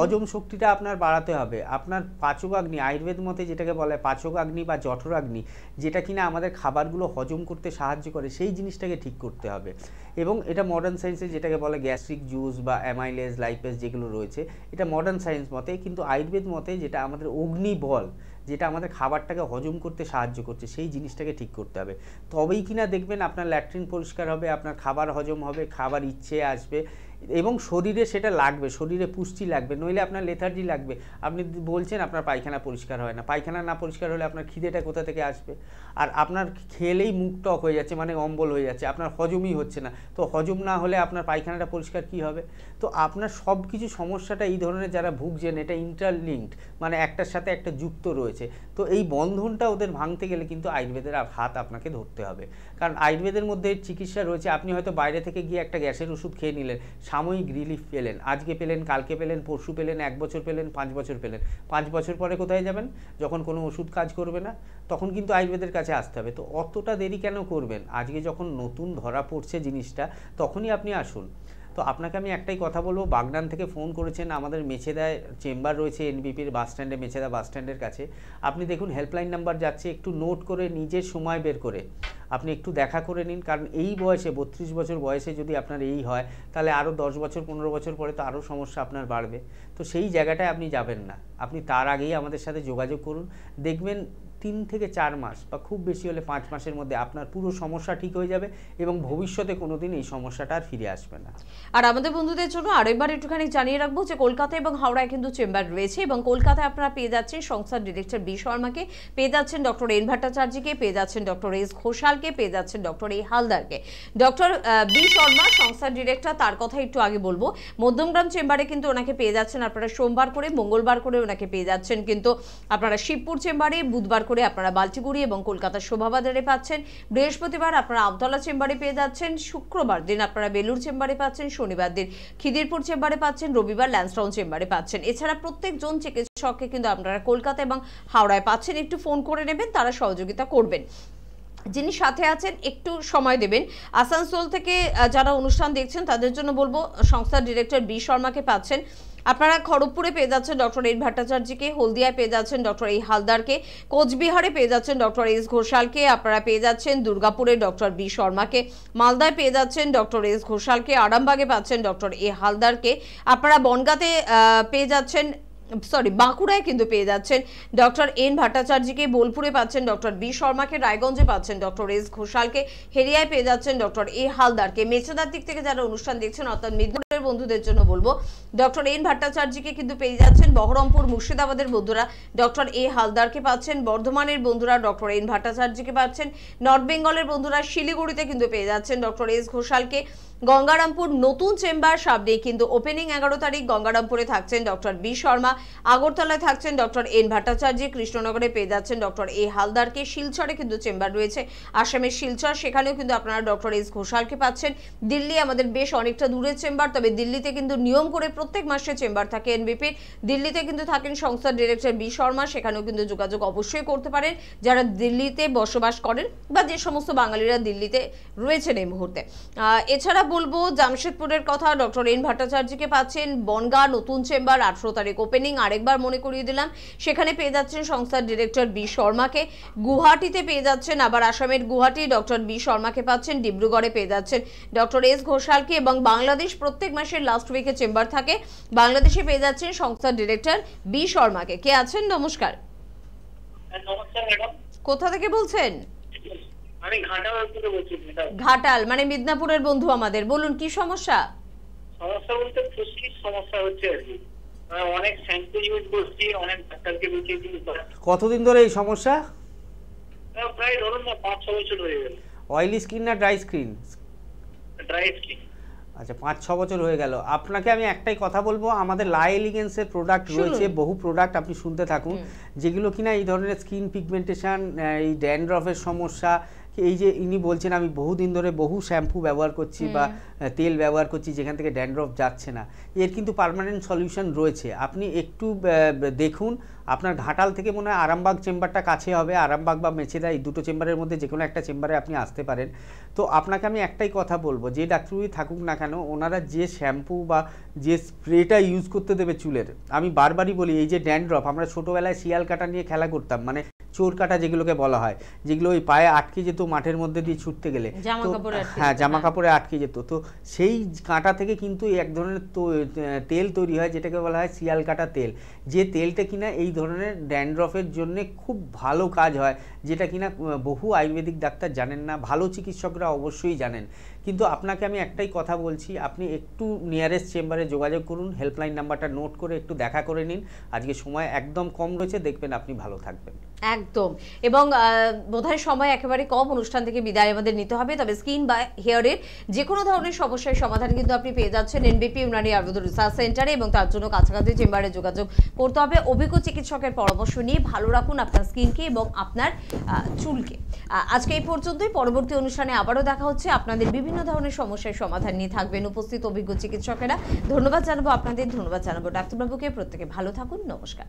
হজম শক্তিটা আপনার বাড়াতে হবে। আপনার পাচকাগ্নি, আয়ুর্বেদ মতে যেটাকে বলে পাচকাগ্নি বা জঠরাগ্নি, যেটা কিনা আমাদের খাবারগুলো হজম করতে সাহায্য করে, সেই জিনিসটাকে ঠিক করতে হবে। এবং এটা মডার্ন সায়েন্সে যেটাকে বলে গ্যাস্ট্রিক জুস বা অ্যামাইলেজ, লাইপেজ যেগুলো রয়েছে, এটা মডার্ন সায়েন্স মতে। কিন্তু আয়ুর্বেদ মতে যেটা আমাদের অগ্নি বল, যেটা আমাদের খাবারটাকে হজম করতে সাহায্য করছে, সেই জিনিসটাকে ঠিক করতে হবে। তবেই কিনা দেখবেন আপনার ল্যাট্রিন পরিষ্কার হবে, আপনার খাবার হজম হবে, খাবার ইচ্ছে আসবে এবং শরীরে সেটা লাগবে, শরীরে পুষ্টি লাগবে। নইলে আপনার লেথার্জি লাগবে। আপনি বলছেন আপনার পায়খানা পরিষ্কার হয় না, পায়খানা না পরিষ্কার হলে আপনার খিদেটা কোথা থেকে আসবে? আর আপনার খেলেই মুখ টক হয়ে যাচ্ছে, মানে অম্বল হয়ে যাচ্ছে, আপনার হজমই হচ্ছে না। তো হজম না হলে আপনার পায়খানাটা পরিষ্কার কি হবে? তো আপনার সব কিছু সমস্যাটা এই ধরনের যারা ভুগছেন, এটা ইন্টারলিঙ্কড, মানে একটার সাথে একটা যুক্ত রয়েছে। রয়েছে। তো এই বন্ধনটা ওদের ভাঙতে গেলে কিন্তু আয়ুর্বেদের হাত আপনাকে ধরতে হবে, কারণ আয়ুর্বেদের মধ্যে চিকিৎসা রয়েছে। আপনি হয়তো বাইরে থেকে গিয়ে একটা গ্যাসের ওষুধ খেয়ে নিলেন, সাময়িক রিলিফ পেলেন, আজকে পেলেন, কালকে পেলেন, পরশু পেলেন, 1 বছর পেলেন, 5 বছর পেলেন। 5 বছর পরে কোথায় যাবেন? যখন কোনো ওষুধ কাজ করবে না তখন কিন্তু আয়ুর্বেদের কাছে আসতে হবে। তো অতটা দেরি কেন করবেন? আজকে যখন নতুন ধরা পড়ছে জিনিসটা তখনই আপনি আসুন। তো আপনাকে আমি একটাই কথা বলবো, বাগনান থেকে ফোন করেছেন, আমাদের মেছেদায় চেম্বার রয়েছে এনবিপির বাস স্ট্যান্ডে, মেছেদা বাস স্ট্যান্ডের কাছে। আপনি দেখুন হেল্পলাইন নাম্বার যাচ্ছে, একটু নোট করে নিজের সময় বের করে আপনি একটু দেখা করে নিন, কারণ এই বয়সে 32 বছর বয়সে যদি আপনার এই হয় তাহলে আরও 10 বছর 15 বছর পরে তো আরও সমস্যা আপনার বাড়বে। তো সেই জায়গাটায় আপনি যাবেন না, আপনি তার আগেই আমাদের সাথে যোগাযোগ করুন। দেখবেন 3 থেকে 4 মাস বা খুব বেশি হলে 5 মাসের মধ্যে আপনার পুরো সমস্যা ঠিক হয়ে যাবে এবং ভবিষ্যতে কোনোদিন এই সমস্যাটা আর ফিরে আসবে না। আর আমাদের বন্ধুদের জন্য আরেকবার একটুখানি জানিয়ে রাখবো যে কলকাতা এবং হাওড়ায় কিন্তু চেম্বার রয়েছে, এবং কলকাতায় আপনারা পেয়ে যাচ্ছেন সংস্থার ডিরেক্টর বি শর্মাকে, পেয়ে যাচ্ছেন ডক্টর এন ভট্টাচার্যকে, পেয়ে যাচ্ছেন ডক্টর এস ঘোষালকে, পেয়ে যাচ্ছেন ডক্টর এ হালদারকে। ডক্টর বি শর্মা সংস্থার ডিরেক্টর, তার কথা একটু আগে বলবো। মধ্যমগ্রাম চেম্বারে কিন্তু ওনাকে পেয়ে যাচ্ছেন আপনারা সোমবার করে, মঙ্গলবার করে ওনাকে পেয়ে যাচ্ছেন কিন্তু আপনারা শিবপুর চেম্বারে, বুধবার করে আপনারা বালচিগুড়ি এবং কলকাতার শোভাবাজারে পাচ্ছেন, বৃহস্পতিবার আপনারা আমতলা চেম্বারে পেয়ে যাচ্ছেন, শুক্রবার দিন আপনারা বেলুর চেম্বারে পাচ্ছেন, শনিবার দিন খিদিরপুর চেম্বারে পাচ্ছেন, রবিবার ল্যান্সডাউন চেম্বারে পাচ্ছেন। এছাড়া প্রত্যেকজন চিকিৎসককে কিন্তু আপনারা কলকাতা এবং হাওড়ায় পাচ্ছেন। একটু ফোন করে নেবেন, তারা সহযোগিতা করবেন। যিনি সাথে আছেন একটু সময় দেবেন। আসানসোল থেকে যারা অনুষ্ঠান দেখছেন তাদের জন্য বলবো সংস্থার ডিরেক্টর বি শর্মাকে পাচ্ছেন আপনারা, খড়গপুরে পেয়ে যাচ্ছেন ডক্টর এন ভট্টাচার্যকে, হলদিয়ায় পেয়ে যাচ্ছেন ডক্টর এ হালদারকে, কোচবিহারে পেয়ে যাচ্ছেন ডক্টর এস ঘোষালকে, আপনারা পেয়ে যাচ্ছেন দুর্গাপুরে ডক্টর বি শর্মাকে, মালদায় পেয়ে যাচ্ছেন ডক্টর এস ঘোষালকে, আরামবাগে পাচ্ছেন ডক্টর এ হালদারকে, আপনারা বনগাঁতে পেয়ে যাচ্ছেন, বাঁকুড়ায় কিন্তু পেয়ে যাচ্ছেন ডক্টর এন ভট্টাচার্যকে, বোলপুরে পাচ্ছেন ডক্টর বি শর্মাকে, রায়গঞ্জে পাচ্ছেন ডক্টর এস ঘোষালকে, হেরিয়ায় পেয়ে যাচ্ছেন ডক্টর এ হালদারকে। মেছেদার দিক থেকে যারা অনুষ্ঠান দেখছেন অর্থাৎ মিদপুরের বন্ধুদের জন্য বলবো ডক্টর এন ভট্টাচার্যকে কিন্তু পেয়ে যাচ্ছেন, বহরমপুর মুর্শিদাবাদের বন্ধুরা ডক্টর এ হালদারকে পাচ্ছেন, বর্ধমানের বন্ধুরা ডক্টর এন ভট্টাচার্যকে পাচ্ছেন, নর্থ বেঙ্গলের বন্ধুরা শিলিগুড়িতে কিন্তু পেয়ে যাচ্ছেন ডক্টর এস ঘোষালকে, গঙ্গারামপুর নতুন চেম্বার সামনে কিন্তু ওপেনিং 11 তারিখ গঙ্গারামপুরে থাকছেন ডক্টর বি শর্মা, আগরতলায় থাকছেন ডক্টর এন ভট্টাচার্য, কৃষ্ণনগরে পেয়ে যাচ্ছেন ডক্টর এ হালদারকে, শিলচরে কিন্তু চেম্বার রয়েছে আসামের শিলচর, সেখানেও কিন্তু আপনারা ডক্টর এস ঘোষালকে পাচ্ছেন। দিল্লি আমাদের বেশ অনেকটা দূরের চেম্বার, তবে দিল্লিতে কিন্তু নিয়ম করে প্রত্যেক মাসে চেম্বার থাকে এনবিপির। দিল্লিতে কিন্তু থাকেন সংস্থার ডিরেক্টর বি শর্মা, সেখানেও কিন্তু যোগাযোগ অবশ্যই করতে পারেন যারা দিল্লিতে বসবাস করেন বা যে সমস্ত বাঙালিরা দিল্লিতে রয়েছেন এই মুহূর্তে। এছাড়া বলবো জামশেদপুরের কথা, ডক্টর এন ভট্টাচার্যকে পাচ্ছেন, বনগা নতুন চেম্বার 18 তারিখ ওপেনিং, আরেকবার মনে করিয়ে দিলাম, সেখানে পেয়ে যাচ্ছেন সংস্থার ডিরেক্টর বি শর্মাকে। গুয়াহাটিতে পেয়ে যাচ্ছেন আবার আসামের গুয়াহাটি ডক্টর বি শর্মাকে পাচ্ছেন, ডিব্রুগড়ে পেয়ে যাচ্ছেন ডক্টর এস ঘোষালকে, এবং বাংলাদেশ প্রত্যেক মাসের লাস্ট উইকে চেম্বার থাকে, বাংলাদেশে পেয়ে যাচ্ছেন সংস্থার ডিরেক্টর বি শর্মাকে। কে আছেন? নমস্কার। নমস্কার ম্যাডাম। কোথা থেকে বলছেন? আমি ঘাটাল থেকে বলছি ম্যাডাম। ঘাটাল মানে মিদনাপুরের বন্ধু আমাদের, বলুন কি সমস্যা? সমস্যা বলতে খুশকির সমস্যা হচ্ছে আর কি, অনেক শ্যাম্পু ইউজ করছি, অনেক ডাক্তারকে দেখিয়েছি। কতদিন ধরে এই সমস্যা? প্রায় ধরুন না 5-6 বছর হয়ে গেল। অয়েলি স্কিন না ড্রাই স্কিন? Dry skin. আচ্ছা, 5-6 বছর হয়ে গেল। আপনাকে আমি একটাই কথা বলবো, আমাদের লা এলিগেন্সের প্রোডাক্ট রয়েছে, বহু প্রোডাক্ট, আপনি শুনতে থাকুন, যেগুলো কিনা এই ধরনের স্কিন পিগমেন্টেশন, এই ড্যান্ড্রফের সমস্যা, এই যে ইনি বলছেন আমি বহুদিন ধরে বহু শ্যাম্পু ব্যবহার করছি বা তেল ব্যবহার করছি যেখান থেকে ড্যান্ড্রফ যাচ্ছে না, এর কিন্তু পার্মানেন্ট সলিউশন রয়েছে। আপনি একটু দেখুন, আপনার ঘাটাল থেকে মনে হয় আরামবাগ চেম্বারটা কাছে হবে, আরামবাগ বা মেছেদা, এই দুটো চেম্বারের মধ্যে যে কোনো একটা চেম্বারে আপনি আসতে পারেন। তো আপনাকে আমি একটাই কথা বলবো, যে ডাক্তারই থাকুক না কেন, ওনারা যে শ্যাম্পু বা যে স্প্রেটা ইউজ করতে দেবে চুলের, আমি বারবারই বলি, এই যে ড্যান্ড্রফ, আমরা ছোটোবেলায় শিয়াল কাটা নিয়ে খেলা করতাম, মানে চোর কাটা যেগুলোকে বলা হয়, যেগুলো ওই পায়ে আটকে যেত মাঠের মধ্যে দিয়ে ছুটতে গেলে, হ্যাঁ জামা কাপড়ে আটকে যেত, তো সেই কাঁটা থেকে কিন্তু এক ধরনের তেল তৈরি হয় যেটাকে বলা হয় শিয়াল কাটা তেল, যে তেলটা কিনা এই ধরনের ড্যান্ড্রফের জন্য খুব ভালো কাজ হয়, যেটা কিনা বহু আয়ুর্বেদিক ডাক্তার জানেন না, ভালো চিকিৎসকরা অবশ্যই জানেন। কিন্তু আপনাকে আমি একটাই কথা বলছি, আপনি একটু নিয়ারেস্ট চেম্বারে যোগাযোগ করুন, হেল্পলাইন নাম্বারটা নোট করে একটু দেখা করে নিন। আজকে সময় একদম কম রয়েছে, দেখবেন আপনি ভালো থাকবেন একদম। এবং বোধহয় সময় একেবারে কম, অনুষ্ঠান থেকে বিদায় আমাদের নিতে হবে। তবে স্কিন বা হেয়ারের যে কোনো ধরনের সমস্যার সমাধান কিন্তু আপনি পেয়ে যাচ্ছেন এনবিপি ইউনানি আয়ুর্বেদ রিসার্চ সেন্টারে, এবং তার জন্য কাছাকাছি চেম্বারে যোগাযোগ করতে হবে। অভিজ্ঞ চিকিৎসকের পরামর্শ নিয়ে ভালো রাখুন আপনার স্কিনকে এবং আপনার চুলকে। আজকে এই পর্যন্তই। পরবর্তী অনুষ্ঠানে আবারও দেখা হচ্ছে। আপনাদের বিভিন্ন ধরনের সমস্যার সমাধান নিয়ে থাকবেন উপস্থিত অভিজ্ঞ চিকিৎসকেরা। ধন্যবাদ জানাবো আপনাদের, ধন্যবাদ জানাবো ডাক্তারবাবুকে। প্রত্যেকে ভালো থাকুন, নমস্কার।